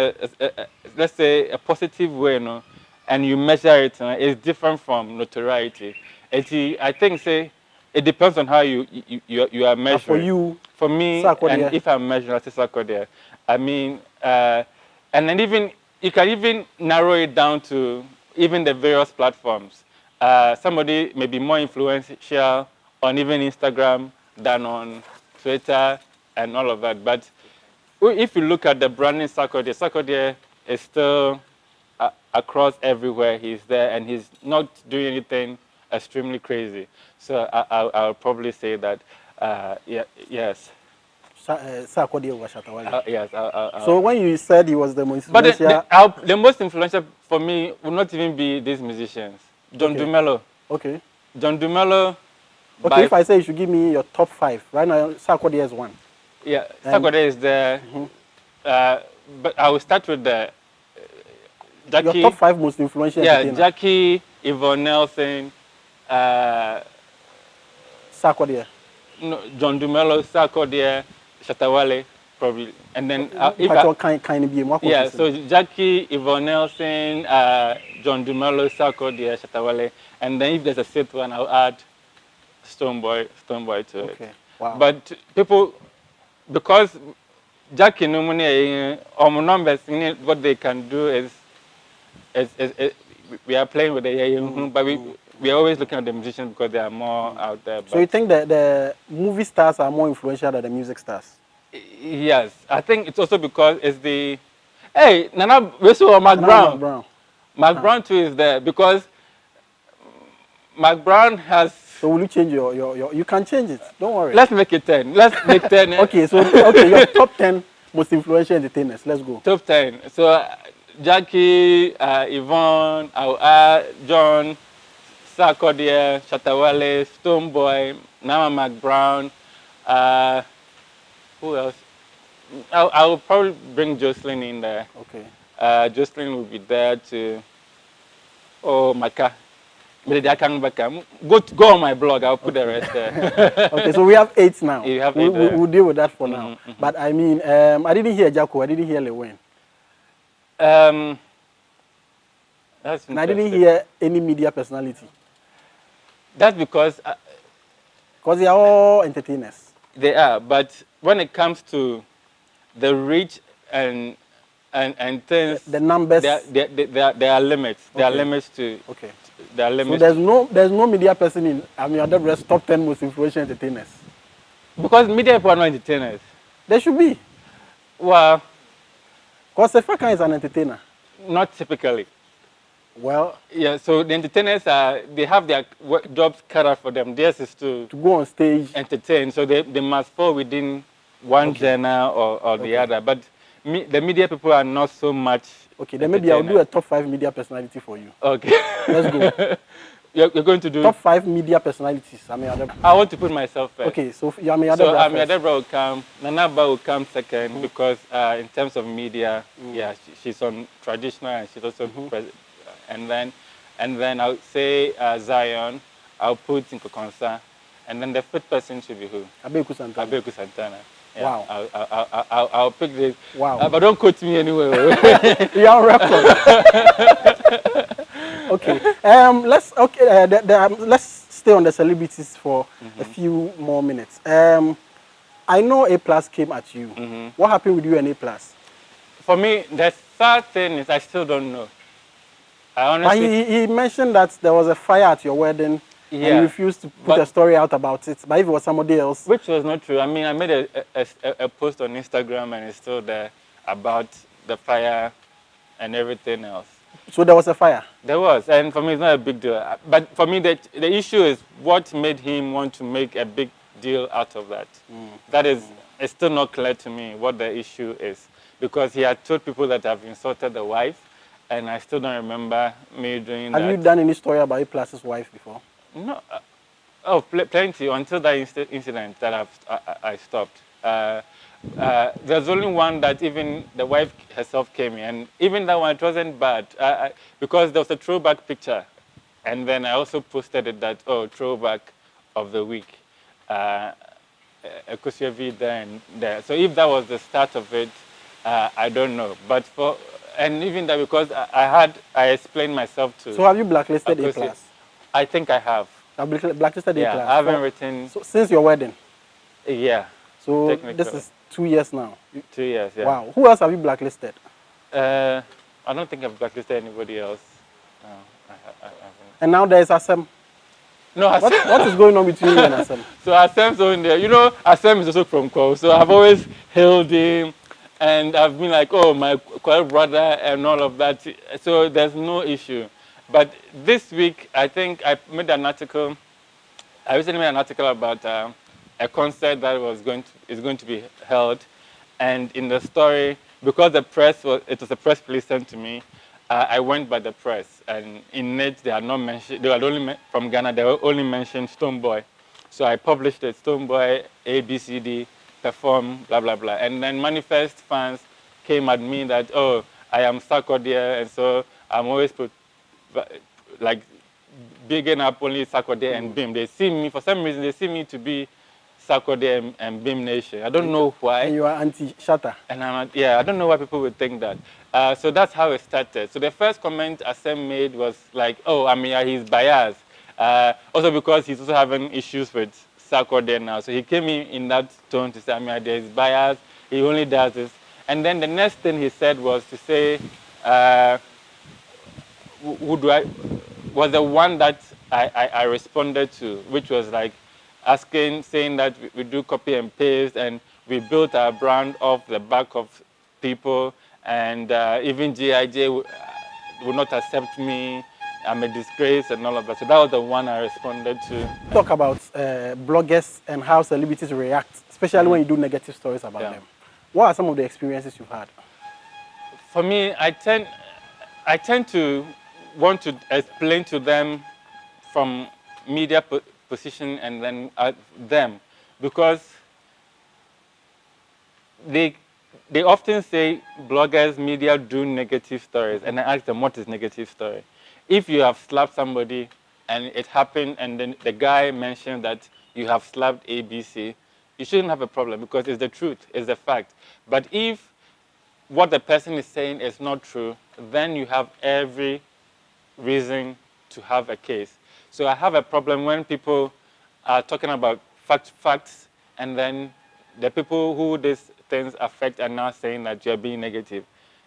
let's say a positive way, you know, and you measure it, is different from notoriety. I think it depends on how you are measuring. For me, Sarkodie. And if I'm measuring, I say Sarkodie. I mean, and then even you can even narrow it down to even the various platforms. Somebody may be more influential on even Instagram than on Twitter and all of that. But if you look at the branding Sarkodie is still across everywhere. He's there and he's not doing anything extremely crazy. So I'll probably say that, yes. Sarkodie over Chatawale. Yes. So when you said he was the most influential... But the most influential for me would not even be these musicians. John Dumelo. Okay. John Dumelo... Okay, if I say you should give me your top 5, right now Sarkodie is 1. Yeah, Sarkodie is there. But I will start with the... Jackie, your top 5 most influential entertainers. Jackie, Yvonne Nelson, Sarkodie. No, John Dumelo, Sarkodie, Chatawale, probably. And then so Jackie, Yvonne Nelson, John Dumelo, Sarkodie, Chatawale. And then if there's a fifth one, I'll add Stoneboy to it. Wow. But people, because Jackie no money, numbers, what they can do is we are playing with the but we are always looking at the musicians because they are more out there. So you think that the movie stars are more influential than the music stars? Yes, I think it's also because it's the... Hey, Nana, we saw Mark Brown. Mark Brown too is there because Mark Brown has... So will you change your you can change it, don't worry. Let's make it 10. Let's make 10. Okay, your top 10 most influential entertainers. Let's go. Top 10. So Jackie, Yvonne, John, Sarkodie, Chatawale, Stoneboy, Nama Mark Brown. Who else? I will probably bring Jocelyn in there. Okay. Jocelyn will be there too. Oh, Maka. Go on my blog. I'll put the rest there. Okay, so we have 8 now. You have 8 we'll deal with that for now. But I mean, I didn't hear Jacko. I didn't hear Lewin. That's and I didn't hear any media personality. That's because they are all entertainers. They are, but when it comes to the reach and things, the numbers, there are limits. Okay. There are limits to. Okay. There are limits. So there's no media person in Ameyaw Debra's top 10 most influential entertainers. Because media people are not entertainers. There should be. Well, because Sefaka is an entertainer. Not typically. Well, yeah. So the entertainers they have their jobs cut out for them. Theirs is to go on stage, entertain. So they must fall within one genre or the other. But the media people are not so much. Okay, then maybe I'll do a top 5 media personality for you. Okay. Let's go. You're going to do top 5 media personalities. Ameyaw Debra. I want to put myself first. Okay, so Ameyaw Debra. So Ameyaw Debra will come. Nanaba will come second because in terms of media, yeah, she's on traditional and she's also and then I would say Zion. I'll put Nkonkonsa, and then the 5th person should be who? Abeku Santana. Yeah, wow. I'll pick this. Wow. But don't quote me anyway. You're on record. Okay. Let's stay on the celebrities for a few more minutes. I know A Plus came at you. What happened with you and A Plus? For me, the sad thing is I still don't know. I But honestly, he mentioned that there was a fire at your wedding and he yeah, refused to put but- a story out about it. But if it was somebody else, which was not true. I mean, I made a post on Instagram and it's still there about the fire and everything else. so there was a fire. There was, and for me, it's not a big deal. But for me, the issue is what made him want to make a big deal out of that. That is, it's still not clear to me what the issue is. Because he had told people that I've insulted the wife, and I still don't remember me doing that. Have you done any story about A Plus's wife before? No. Plenty, until that incident that I stopped. There's only one that even the wife herself came in, and even that one, it wasn't bad because there was a throwback picture, and then I also posted it that, throwback of the week, Ekusiavi there and there. So if that was the start of it, I don't know. But and even that because I explained myself to. So have you blacklisted A Plus? I think I have. I've blacklisted A Yeah, Plus. I haven't written. So since your wedding. Yeah. So this is 2 years now. 2 years, yeah. Wow. Who else have you blacklisted? I don't think I've blacklisted anybody else. No, I haven't. And now there is Asem. No, Asem. What is going on between you and Asem? So Asem's on there. You know, Asem is also from Kwao. So I've always hailed him. And I've been like, oh, my Kwao brother and all of that. So there's no issue. But this week, I think I made an article. I recently made an article about a concert that is going to be held. And in the story, because it was a press release sent to me, I went by the press. And in it, they had not mentioned, from Ghana, they only mentioned Stonebwoy. So I published it, Stonebwoy, ABCD, perform, blah, blah, blah. And then Manifest fans came at me that, oh, I am Sarkodie, and so I'm always bigging up only Sarkodie and BIM. They see me, for some reason, they see me to be Sarkodie and BIM Nation. I don't know why. And you are anti-Shatta. And I don't know why people would think that. So that's how it started. So the first comment Asem made was like, oh, Ameyaw, he's biased. Also because he's also having issues with Sarkodie now. So he came in that tone to say, Ameyaw, there is bias. He only does this. And then the next thing he said was to say, was the one that I responded to, which was like saying that we do copy and paste and we built our brand off the back of people and even GIJ would not accept me. I'm a disgrace and all of that. So that was the one I responded to. Talk about bloggers and how celebrities react, especially when you do negative stories about them. What are some of the experiences you've had? For me, I tend to want to explain to them from media position and then them, because they often say bloggers, media do negative stories, and I ask them, what is negative story? If you have slapped somebody and it happened and then the guy mentioned that you have slapped ABC, you shouldn't have a problem because it's the truth, it's the fact. But if what the person is saying is not true, then you have every reason to have a case. So I have a problem when people are talking about facts and then the people who these things affect are now saying that you're being negative,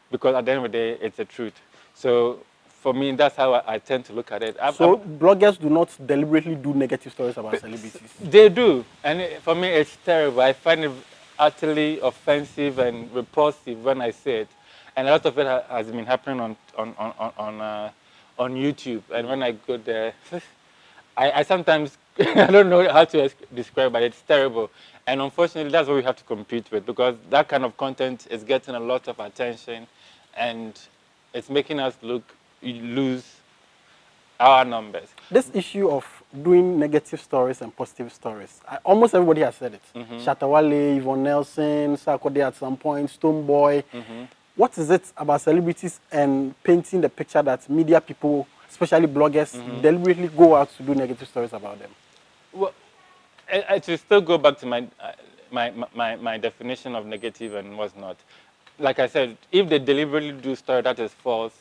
because at the end of the day, it's the truth. So for me, that's how I tend to look at it. So bloggers do not deliberately do negative stories about celebrities? They do. And for me, it's terrible. I find it utterly offensive and repulsive when I say it. And a lot of it has been happening on YouTube. And when I go there, I sometimes, I don't know how to describe, but it's terrible. And unfortunately, that's what we have to compete with, because that kind of content is getting a lot of attention and it's making us lose our numbers. This issue of doing negative stories and positive stories, almost everybody has said it. Chatawale, Yvonne Nelson, Sarkodie at some point, Stonebwoy. What is it about celebrities and painting the picture that media people, especially bloggers, deliberately go out to do negative stories about them? Well, to still go back to my definition of negative and what's not. Like I said, if they deliberately do story that is false,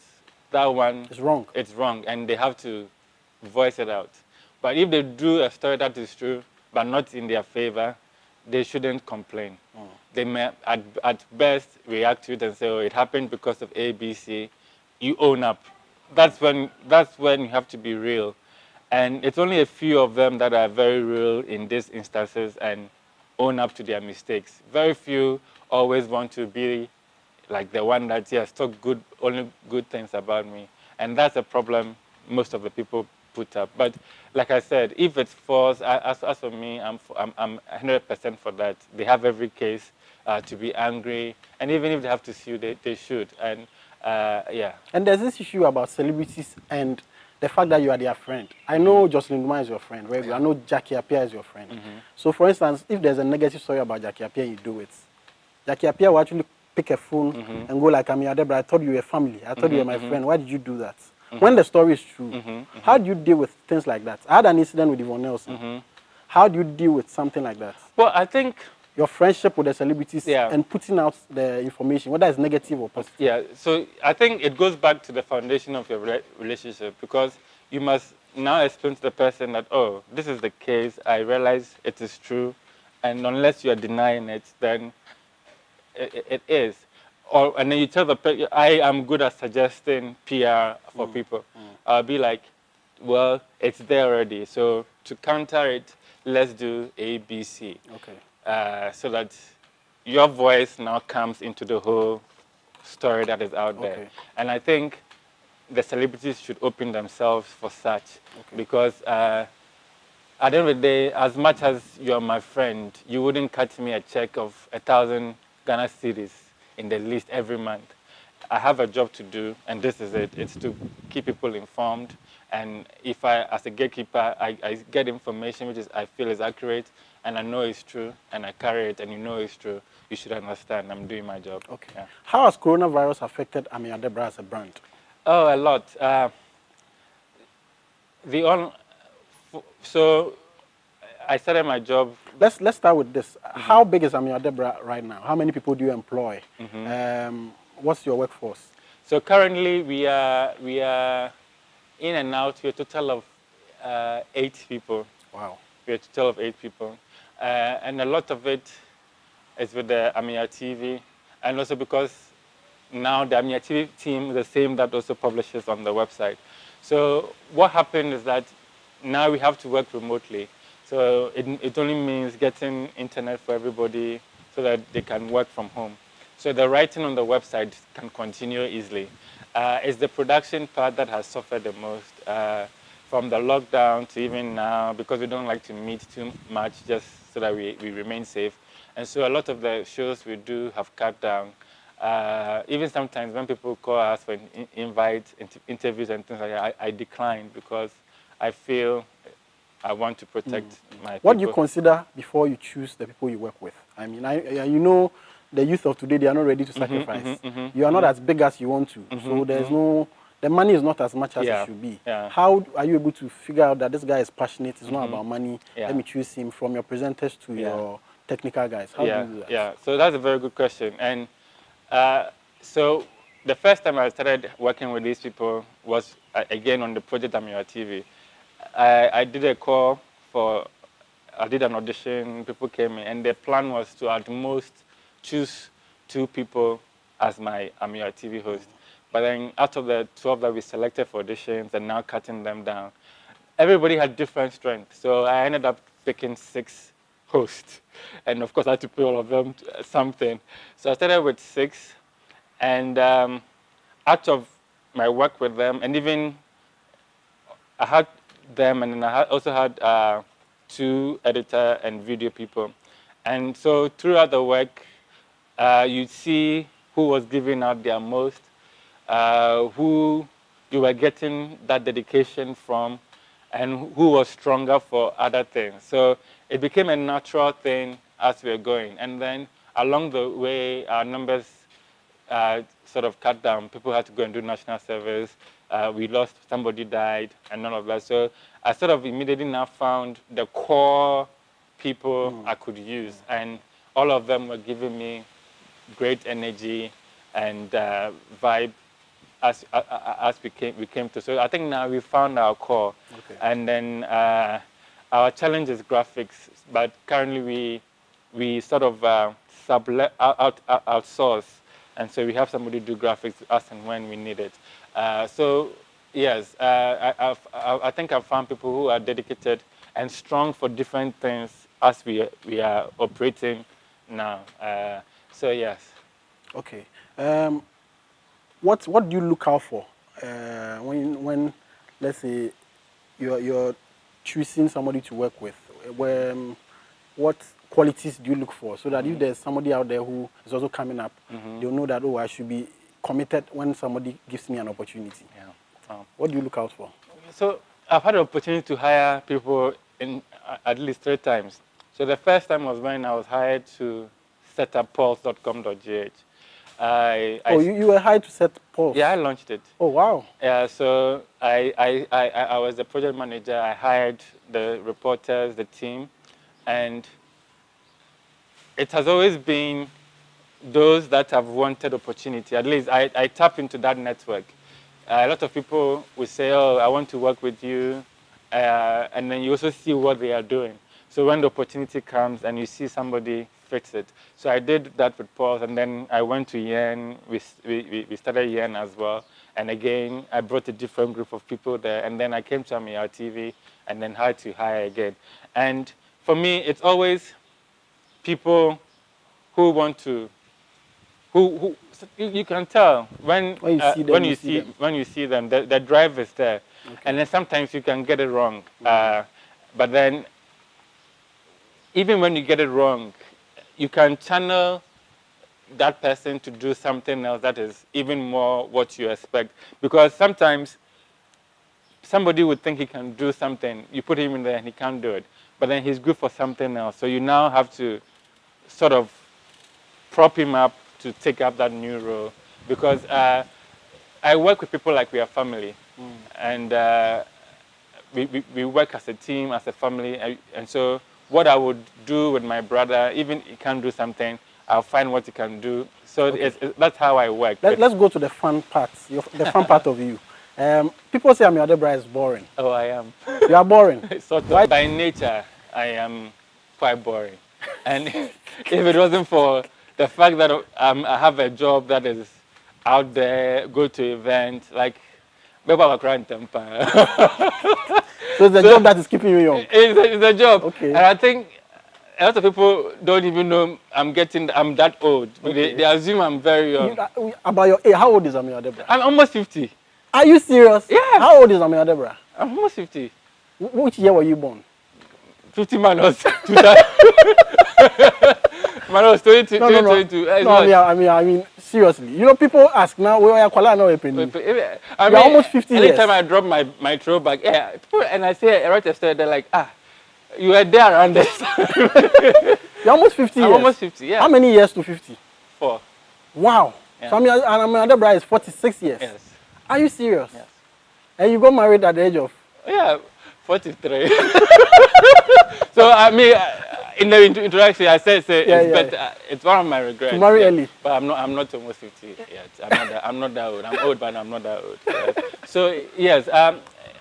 that one It's wrong. It's wrong, and they have to voice it out. But if they do a story that is true, but not in their favor, they shouldn't complain. They may, at best, react to it and say, "Oh, it happened because of A, B, C." You own up. That's when you have to be real. And it's only a few of them that are very real in these instances and own up to their mistakes. Very few always want to be like the one that, yes, talk only good things about me. And that's a problem most of the people put up. But like I said, if it's false, as for me, I'm 100% for that. They have every case to be angry. And even if they have to sue, they should. And yeah. And there's this issue about celebrities and the fact that you are their friend. I know Jocelyn Duma is your friend. Right? I know Jackie Appiah is your friend. So, for instance, if there's a negative story about Jackie Appiah, you do it. Jackie Appiah will actually pick a phone and go like, Amir Debra, I thought you were a family. I thought you were my friend. Why did you do that? When the story is true, how do you deal with things like that? I had an incident with Yvonne Nelson. How do you deal with something like that? Well, I think your friendship with the celebrities and putting out the information, whether it's negative or positive. Yeah, so I think it goes back to the foundation of your relationship, because you must now explain to the person that, oh, this is the case, I realize it is true, and unless you are denying it, then it is. And then you tell the person, I am good at suggesting PR for people. I'll be like, well, it's there already, so to counter it, let's do A, B, C. Okay. So that your voice now comes into the whole story that is out there. And I think the celebrities should open themselves for such, because at the end of the day, as much as you're my friend, you wouldn't cut me a check of 1,000 Ghana cedis in the list every month. I have a job to do, and this is it. It's to keep people informed. And if I, as a gatekeeper, I get information which I feel is accurate, and I know it's true, and I carry it, and you know it's true, you should understand I'm doing my job. Okay. Yeah. How has coronavirus affected Amir Debra as a brand? Oh, a lot. So I started my job. Let's start with this. How big is Amir Debra right now? How many people do you employ? What's your workforce? So currently we are in and out. We're a total of 8 people. Wow. We're a total of 8 people. And a lot of it is with the Ameyaw TV, and also because now the Ameyaw TV team is the same that also publishes on the website. So what happened is that now we have to work remotely. So it only means getting internet for everybody so that they can work from home. So the writing on the website can continue easily. It's the production part that has suffered the most. From the lockdown to even now, because we don't like to meet too much, just so that we remain safe. And so a lot of the shows we do have cut down. Even sometimes when people call us for interviews and things like that, I decline, because I feel I want to protect my people. What do you consider before you choose the people you work with? I mean, you know, the youth of today, they are not ready to sacrifice. You are not as big as you want to. So there's no... The money is not as much as it should be. How are you able to figure out that this guy is passionate, it's not about money, let me choose him, from your presenters to your technical guys? How do you do that? Yeah, so that's a very good question. And so the first time I started working with these people was, again, on the project Ameyaw TV. I did a call I did an audition, people came in, and the plan was to at most choose 2 people as my Ameyaw TV host. But then out of the 12 that we selected for auditions and now cutting them down, everybody had different strengths. So I ended up picking 6 hosts. And of course, I had to pay all of them something. So I started with 6. And out of my work with them, and even I had them, and then I also had 2 editor and video people. And so throughout the work, you see who was giving out their most, who you were getting that dedication from, and who was stronger for other things. So it became a natural thing as we were going. And then along the way, our numbers sort of cut down. People had to go and do national service. We lost, somebody died, and all of that. So I sort of immediately now found the core people I could use. And all of them were giving me great energy and vibe as we came to. So I think now we found our core, and then our challenge is graphics. But currently we sort of outsource, and so we have somebody do graphics as and when we need it. So yes, I think I've found people who are dedicated and strong for different things as we are operating now. So yes. Okay. What do you look out for when let's say you're choosing somebody to work with? What qualities do you look for so that if there's somebody out there who is also coming up, they'll know that, oh, I should be committed when somebody gives me an opportunity? Yeah. What do you look out for? So I've had the opportunity to hire people in at least 3 times. So the first time was when I was hired to set up pulse.com.gh. You were hired to set Pulse? Yeah, I launched it. Oh, wow. Yeah, so I was the project manager. I hired the reporters, the team, and it has always been those that have wanted opportunity. At least I tap into that network. A lot of people will say, oh, I want to work with you, and then you also see what they are doing. So when the opportunity comes and you see somebody fix it. So I did that with Paul, and then I went to Yen. We started Yen as well. And again, I brought a different group of people there. And then I came to Ameyaw TV and then had to hire again. And for me, it's always people who want to, who you can tell when you see them, the drive is there. Okay. And then sometimes you can get it wrong. But then even when you get it wrong, you can channel that person to do something else that is even more what you expect. Because sometimes somebody would think he can do something, you put him in there and he can't do it, but then he's good for something else. So you now have to sort of prop him up to take up that new role. Because I work with people like we are family. And we work as a team, as a family. And so what I would do with my brother, even he can't do something, I'll find what he can do. So that's how I work. Let's go to the fun part, the fun part of you. People say Amir Debra is boring. Oh, I am. You are boring. Sort of. By nature, I am quite boring. And if it wasn't for the fact that I have a job that is out there, go to events, like So it's the job that is keeping you young? It's a job. Okay. And I think a lot of people don't even know I'm that old. Okay. They assume I'm very young. About your age, how old is Amir Debra? I'm almost 50. Are you serious? Yeah. How old is Amir Debra? I'm almost 50. Which year were you born? 50 minus 2000. Minus 22. No, I mean, seriously. You know, people ask now, where are you You're almost 50 years. Anytime I drop my throwback, and I say, I write a story, they're like, you were there around this time. You're almost 50 years? I'm almost 50, yeah. How many years to 50? 4. Wow. Yeah. So Amir Debra is 46 years? Yes. Are you serious? Yes. And you got married at the age of? Yeah, 43. So, I mean, in the introduction, I said it's one of my regrets. To marry early. But I'm not almost 50 yet. I'm not that old. I'm old, but I'm not that old. So, yes.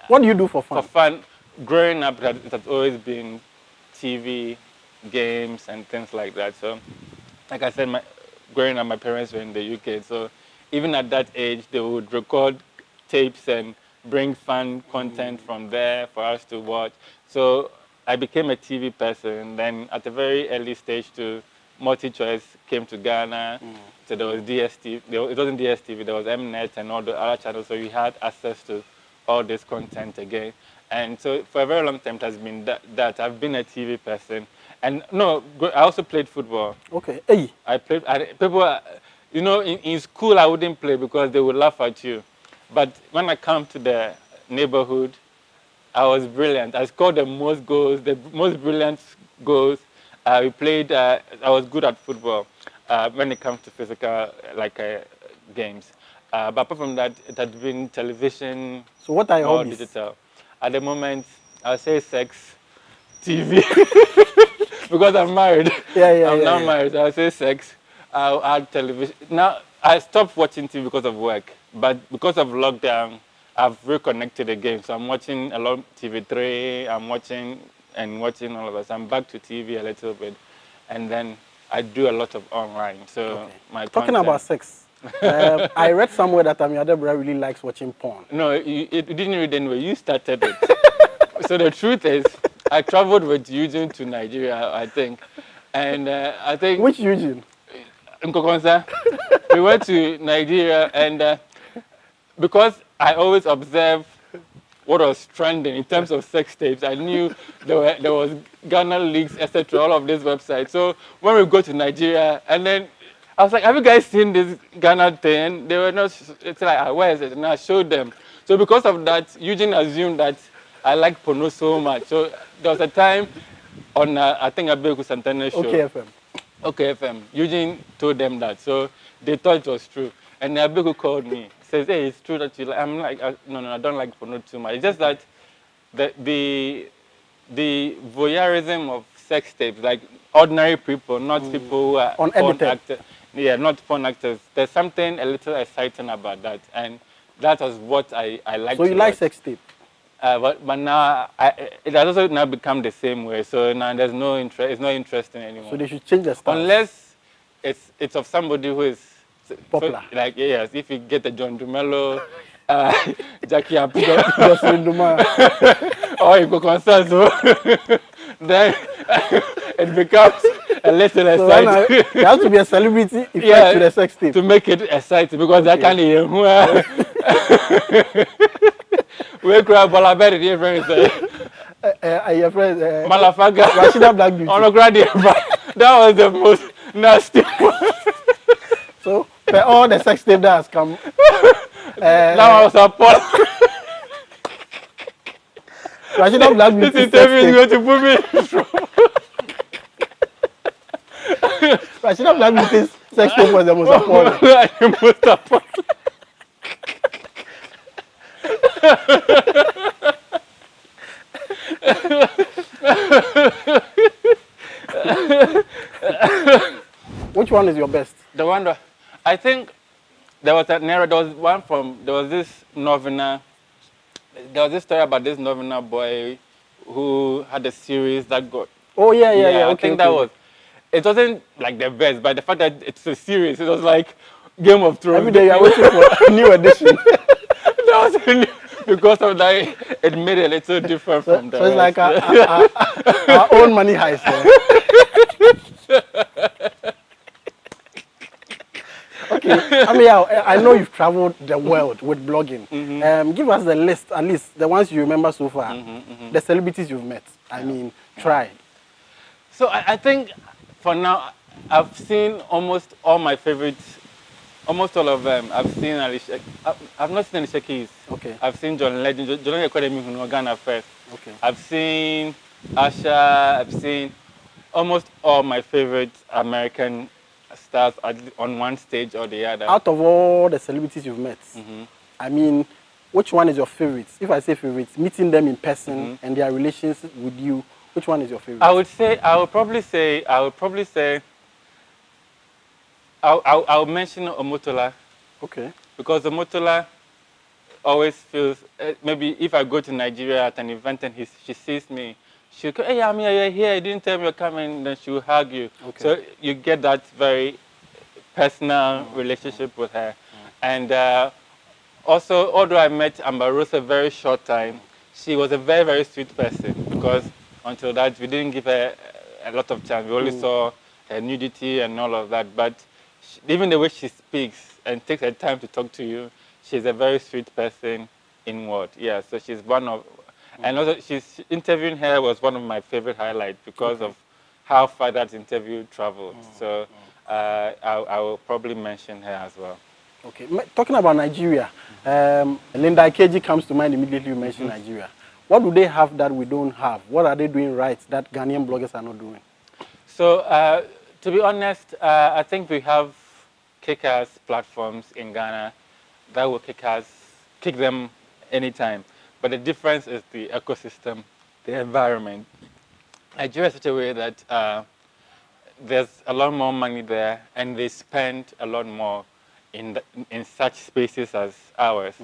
What do you do for fun? For fun, growing up, it has always been TV, games, and things like that. So, like I said, growing up, my parents were in the UK. So, even at that age, they would record tapes and bring fun content from there for us to watch. So I became a TV person. Then at a very early stage, MultiChoice came to Ghana. So there was DSTV. It wasn't DSTV. There was Mnet and all the other channels. So we had access to all this content again. And so for a very long time, it has been that I've been a TV person. And no, I also played football. Okay. Hey. People, you know, in school I wouldn't play because they would laugh at you. But when I come to the neighborhood, I was brilliant. I scored the most goals, the most brilliant goals. We played, I was good at football when it comes to physical games. But apart from that, it had been television. So what are your hobbies? Digital. At the moment, I'll say sex, TV, because I'm married. I'm now married. I'll say sex. I'll add television. Now, I stopped watching TV because of work. But because of lockdown, I've reconnected again. So I'm watching a lot of TV3. I'm watching all of us. I'm back to TV a little bit, and then I do a lot of online. So my talking content, about sex. I read somewhere that Amir Debra really likes watching porn. No, you didn't read anyway. You started it. So the truth is, I traveled with Eugene to Nigeria, I think, and I think Which Eugene? Nkonkonsa. We went to Nigeria, and because I always observe what was trending in terms of sex tapes, I knew there was Ghana Leaks, etc. All of these websites. So when we go to Nigeria, and then I was like, "Have you guys seen this Ghana thing?" They were not. It's like, "Where is it?" And I showed them. So because of that, Eugene assumed that I like porno so much. So there was a time on I think Abeku Santana show. Okay, FM. Eugene told them that, so they thought it was true. And Abeku called me, says, "Hey, it's true that you like." I'm like, "No, I don't like porno too much. It's just that the voyeurism of sex tapes, like ordinary people, not people who are porn actors. Yeah, not porn actors. There's something a little exciting about that, and that was what I like. So you like sex tape? But now it has also now become the same way. So now there's no interest. It's not interesting anymore. So they should change the style. Unless it's of somebody who is popular. So, like yes, if you get a John Dumelo, Jackie Appiah, or Nkonkonsa, so then it becomes a little exciting. There has to be a celebrity effect to the sex tape to make it exciting because I can't hear who. We grab Balabed, dear friends. Your friend, Malafaga. Rashida Black Beauty. That was the most nasty one. So, all the sex tape that has come. Now I was appalled. Rashida Black Beauty. This interview is going to put me in trouble. Rashida Black Beauty's sex tape was the most appalling. The most appalling. Which one is your best? The one that I think there was this Novena. There was this story about this Novena boy who had a series that got. Oh yeah. I think that was. It wasn't like the best, but the fact that it's a series, it was like Game of Thrones. Every day you're waiting for a new edition. That was because of that, it made it a little different from the rest. It's like our own money heist. Okay, Ameyaw, I know you've traveled the world with blogging. Give us the list, at least the ones you remember so far. The celebrities you've met. I mean, tried. So I think for now, I've seen almost all my favorites. Almost all of them. I've seen Alicia. I've not seen Alicia Keys. Okay. I've seen John Legend. John Academy from Uganda first. Okay. I've seen Asha. I've seen almost all my favorite American stars on one stage or the other. Out of all the celebrities you've met, I mean, which one is your favorite? If I say favorite, meeting them in person and their relations with you, which one is your favorite? I would probably say. I'll mention Omotola. Okay. Because Omotola always feels, maybe if I go to Nigeria at an event and she sees me, she'll go, "Hey, Amir, you're here. You didn't tell me you're coming." Then she'll hug you. Okay. So you get that very personal relationship with her. And also, although I met Ambarosa a very short time, she was a very, very sweet person because until that, we didn't give her a lot of chance. We only saw her nudity and all of that. But even the way she speaks and takes her time to talk to you, she's a very sweet person inward. Yeah, so she's one of, and also interviewing her was one of my favorite highlights because of how far that interview traveled. So I will probably mention her as well. Okay, talking about Nigeria, Linda Ikeji comes to mind immediately you mention Nigeria. What do they have that we don't have? What are they doing right that Ghanaian bloggers are not doing? So, to be honest, I think we have kick-ass platforms in Ghana that will kick them anytime. But the difference is the ecosystem, the environment. Nigeria is such a way that there's a lot more money there and they spend a lot more in such spaces as ours.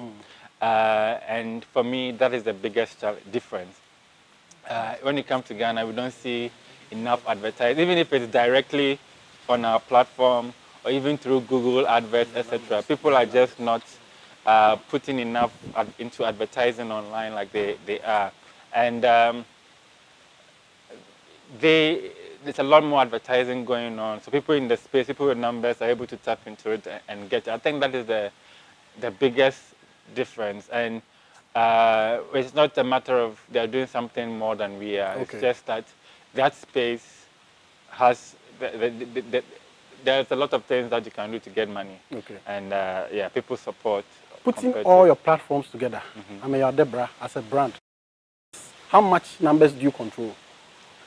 And for me, that is the biggest difference. When it comes to Ghana, we don't see enough advertising, even if it's directly on our platform or even through Google adverts, etc. People are just not putting enough into advertising online like they are. And there's a lot more advertising going on. So people in the space, people with numbers are able to tap into it and get it. I think that is the biggest difference. And it's not a matter of they're doing something more than we are. Okay. It's just that space has, there's a lot of things that you can do to get money. Okay. And yeah, people support. Putting all your platforms together, Ameyaw Debra as a brand, how much numbers do you control?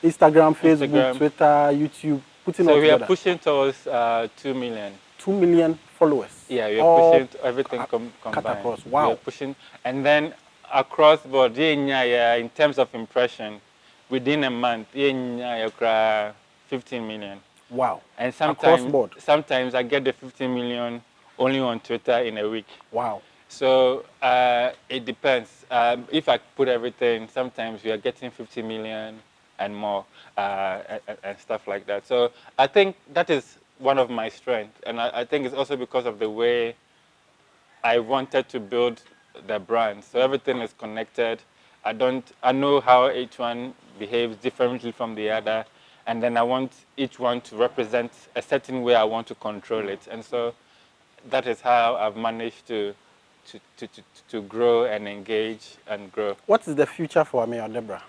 Instagram, Facebook, Twitter, YouTube, putting all So we together. are pushing towards 2 million. 2 million followers. Yeah, we are pushing everything cut combined. across. Wow. We are pushing, and then across board, in terms of impression, within a month, 15 million. Wow. And Across board. sometimes I get the 15 million only on Twitter in a week. Wow. So it depends. If I put everything, sometimes we are getting 50 million and more and stuff like that. So I think that is one of my strengths. And I think it's also because of the way I wanted to build the brand. So everything is connected. I know how each one behaves differently from the other. And then I want each one to represent a certain way I want to control it. And so that is how I've managed to grow and engage and grow. What is the future for Ameyaw Debra?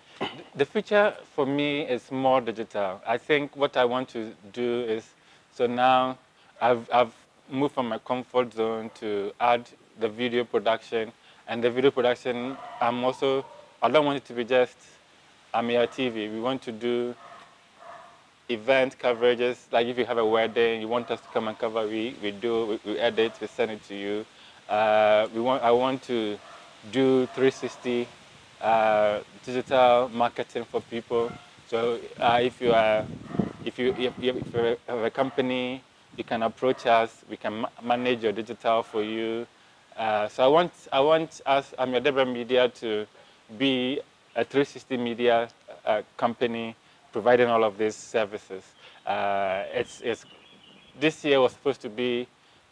The future for me is more digital. I think what I want to do is, so now I've moved from my comfort zone to add the video production. And the video production, I don't want it to be just Ameyaw TV. We want to do event coverages, like if you have a wedding, you want us to come and cover, we edit, we send it to you. I want to do 360 digital marketing for people. So if you have a company, you can approach us. We can manage your digital for you. So I want us, Amir Debra Media, to be a 360 media company providing all of these services. This year was supposed to be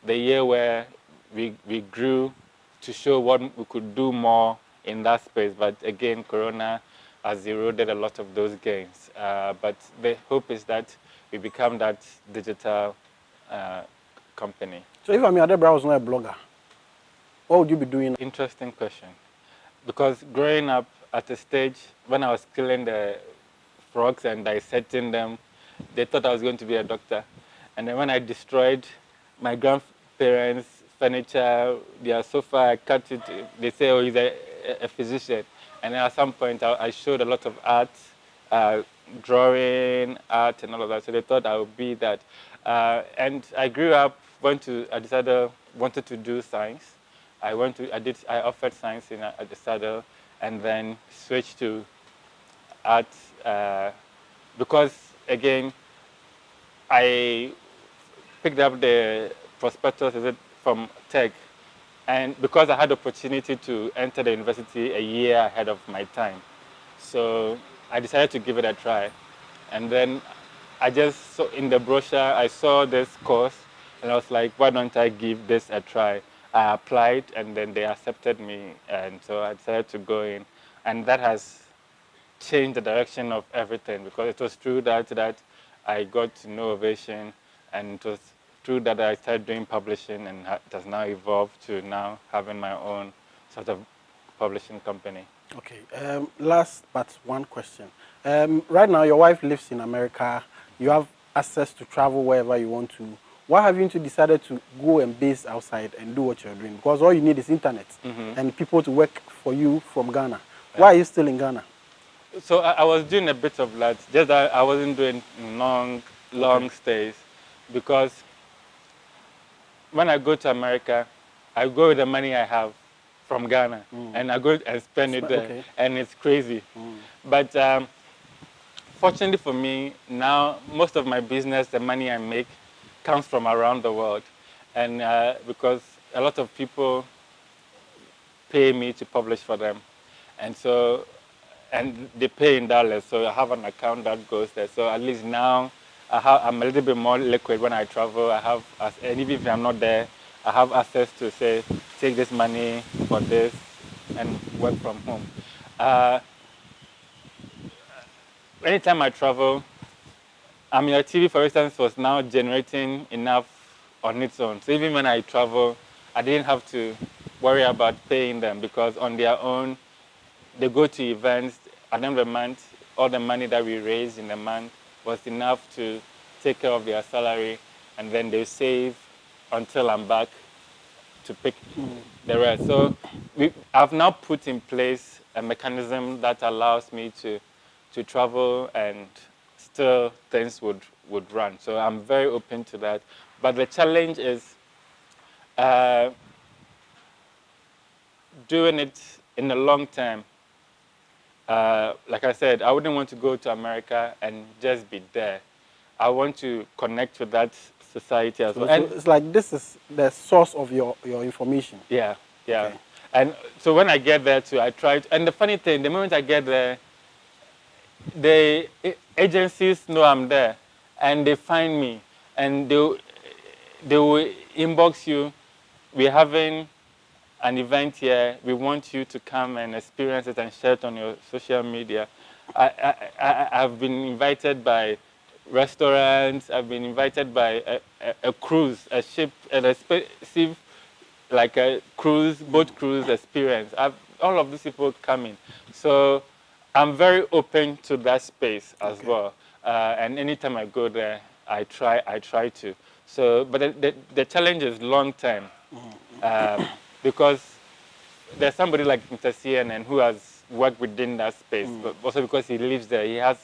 the year where we grew to show what we could do more in that space. But again, Corona has eroded a lot of those gains. But the hope is that we become that digital company. So if Ameyaw Debra was not a blogger, what would you be doing? Interesting question. Because growing up at a stage when I was killing the frogs and dissecting them, they thought I was going to be a doctor. And then when I destroyed my grandparents' furniture, their sofa, I cut it, they say, oh, he's a physician. And then at some point, I showed a lot of art, drawing, art, and all of that. So they thought I would be that. And I grew up, I decided wanted to do science. I offered science at the Saddle, and then switched to art because, again, I picked up the prospectus from Tech, and because I had the opportunity to enter the university a year ahead of my time, so I decided to give it a try. And then I just saw in the brochure, I saw this course, and I was like, why don't I give this a try? I applied, and then they accepted me, and so I decided to go in, and that has changed the direction of everything, because it was through that I got to know Ovation, and it was through that I started doing publishing, and it has now evolved to now having my own sort of publishing company. Okay, last but one question. Right now, your wife lives in America. You have access to travel wherever you want to. Why have you decided to go and base outside and do what you're doing? Because all you need is internet and people to work for you from Ghana. Yeah. Why are you still in Ghana? So I was doing a bit of that, just that I wasn't doing long stays, because when I go to America, I go with the money I have from Ghana, and I go and spend it there, and it's crazy. But fortunately for me, now most of my business, the money I make, comes from around the world. and because a lot of people pay me to publish for them, and so and they pay in dollars. So I have an account that goes there. So at least now I'm a little bit more liquid when I travel. And even if I'm not there, I have access to say, take this money for this and work from home. Anytime I travel, Ameyaw TV, for instance, was now generating enough on its own. So even when I travel, I didn't have to worry about paying them because on their own, they go to events. At the end of the month, all the money that we raised in the month was enough to take care of their salary, and then they save until I'm back to pick the rest. So I've now put in place a mechanism that allows me to travel and still things would run. So I'm very open to that. But the challenge is doing it in the long term. Like I said, I wouldn't want to go to America and just be there. I want to connect with that society as well. So it's like this is the source of your information. Yeah, yeah. Okay. And so when I get there too, I try to, and the funny thing, the moment I get there, the agencies know I'm there, and they find me, and they will inbox you. We're having an event here. We want you to come and experience it and share it on your social media. I've been invited by restaurants. I've been invited by a cruise, a ship, an expensive, like a cruise, boat cruise experience. All of these people coming. So I'm very open to that space as well. And anytime I go there, I try to. So, but the challenge is long term, because there's somebody like Mr. CNN who has worked within that space, but also because he lives there, he has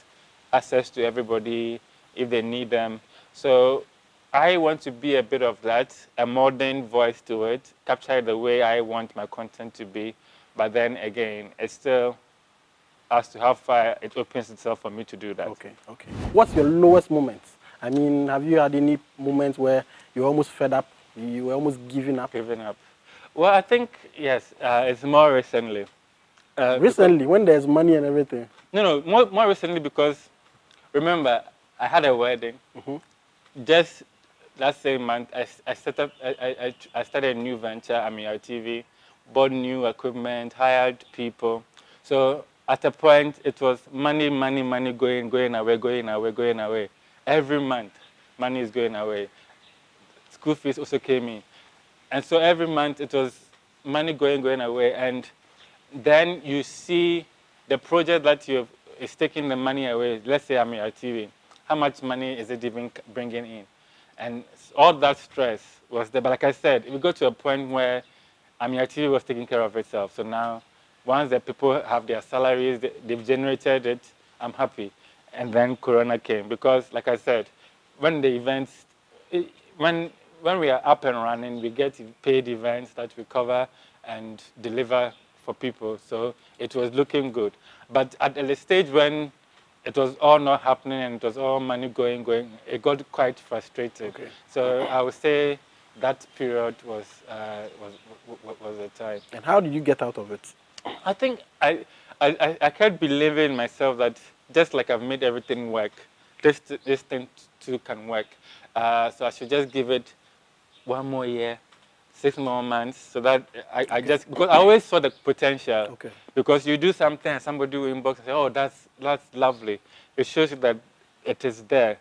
access to everybody if they need them. So I want to be a bit of that, a modern voice to it, capture the way I want my content to be. But then again, it's still as to how far it opens itself for me to do that. Okay. What's your lowest moment? I mean, have you had any moments where you're almost fed up, you were almost giving up? Giving up. Well, I think, yes, it's more recently. Recently, when there's money and everything? No, more recently because, remember, I had a wedding. Just that same month, I started a new venture, Ameyaw TV, bought new equipment, hired people. So at a point, it was money going away. Every month, money is going away. School fees also came in. And so every month, it was money going away. And then you see the project that is taking the money away. Let's say Ameyaw TV. How much money is it even bringing in? And all that stress was there. But like I said, we got to a point where Ameyaw TV was taking care of itself. So now, once the people have their salaries, they've generated it, I'm happy. And then Corona came. Because, like I said, when the events, when we are up and running, we get paid events that we cover and deliver for people. So it was looking good. But at the stage when it was all not happening and it was all money going, it got quite frustrated. So I would say that period was the time. And how did you get out of it? I think I can't believe in myself that just like I've made everything work, this thing too can work. So I should just give it 1 more year, 6 more months, so that because I always saw the potential. Because you do something and somebody will inbox and say, oh, that's lovely. It shows you that it is there.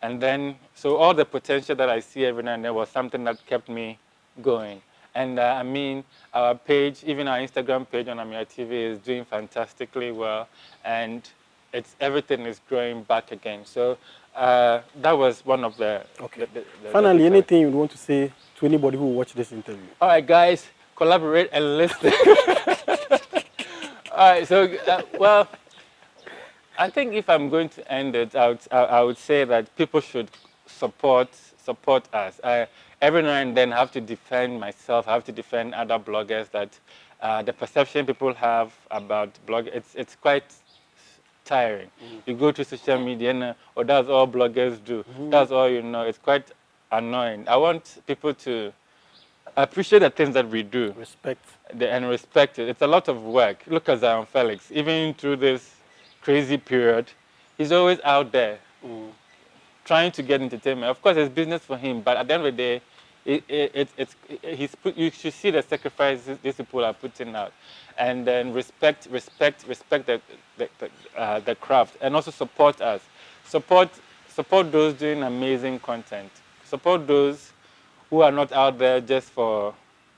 And then, so all the potential that I see every now and then was something that kept me going. And I mean, our page, even our Instagram page on Ameyaw TV is doing fantastically well. And everything is growing back again. So that was one of the... Finally, anything you want to say to anybody who will watch this interview? All right, guys, collaborate and listen. All right, so, well, I think if I'm going to end it, I would say that people should support us. Every now and then I have to defend myself, I have to defend other bloggers that the perception people have about bloggers, it's quite tiring. You go to social media and that's all bloggers do. That's all you know. It's quite annoying. I want people to appreciate the things that we do. Respect. And respect it. It's a lot of work. Look at Zion Felix. Even through this crazy period, he's always out there trying to get entertainment. Of course, it's business for him, but at the end of the day, you should see the sacrifices these people are putting out, and then respect the craft, and also support us. Support those doing amazing content. Support those who are not out there just for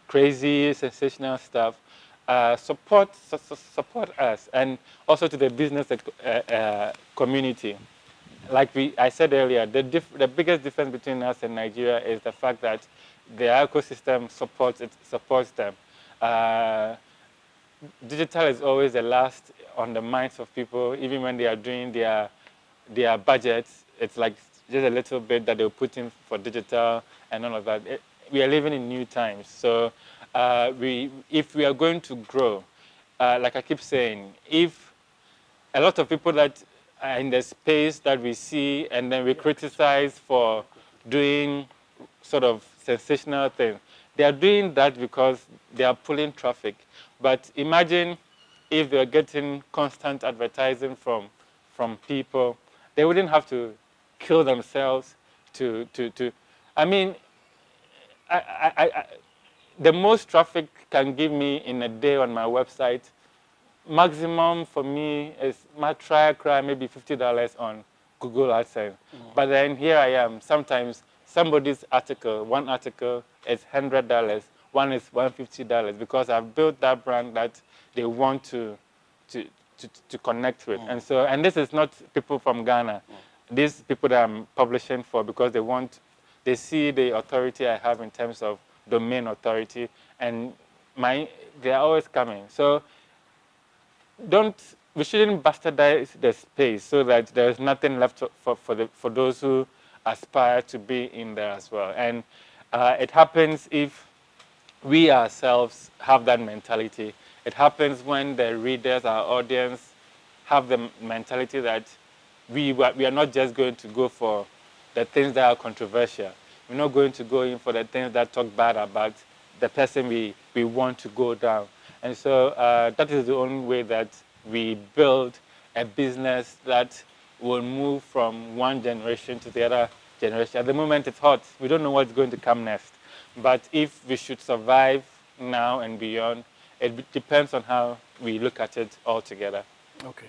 crazy, sensational stuff. Support us, and also to the business community. Like I said earlier, the biggest difference between us and Nigeria is the fact that the ecosystem supports them. Digital is always the last on the minds of people, even when they are doing their budgets. It's like just a little bit that they'll put in for digital and all of that. We are living in new times, so if we are going to grow, like I keep saying, if a lot of people that are in the space that we see and then we criticize for doing sort of sensational things, they are doing that because they are pulling traffic. But imagine if they are getting constant advertising from people, they wouldn't have to kill themselves to I mean, the most traffic can give me in a day on my website, maximum for me is my try maybe $50 on Google AdSense. But then here I am. Sometimes somebody's one article is $100, one is $150 because I've built that brand that they want to connect with. And this is not people from Ghana. These people that I'm publishing for because they see the authority I have in terms of domain authority, and they are always coming. So we shouldn't bastardize the space so that there's nothing left for those who aspire to be in there as well. And it happens if we ourselves have that mentality. It happens when the readers, our audience, have the mentality that we are not just going to go for the things that are controversial. We're not going to go in for the things that talk bad about the person we want to go down. And so that is the only way that we build a business that will move from one generation to the other generation. At the moment, it's hot. We don't know what's going to come next. But if we should survive now and beyond, it depends on how we look at it all together. Okay.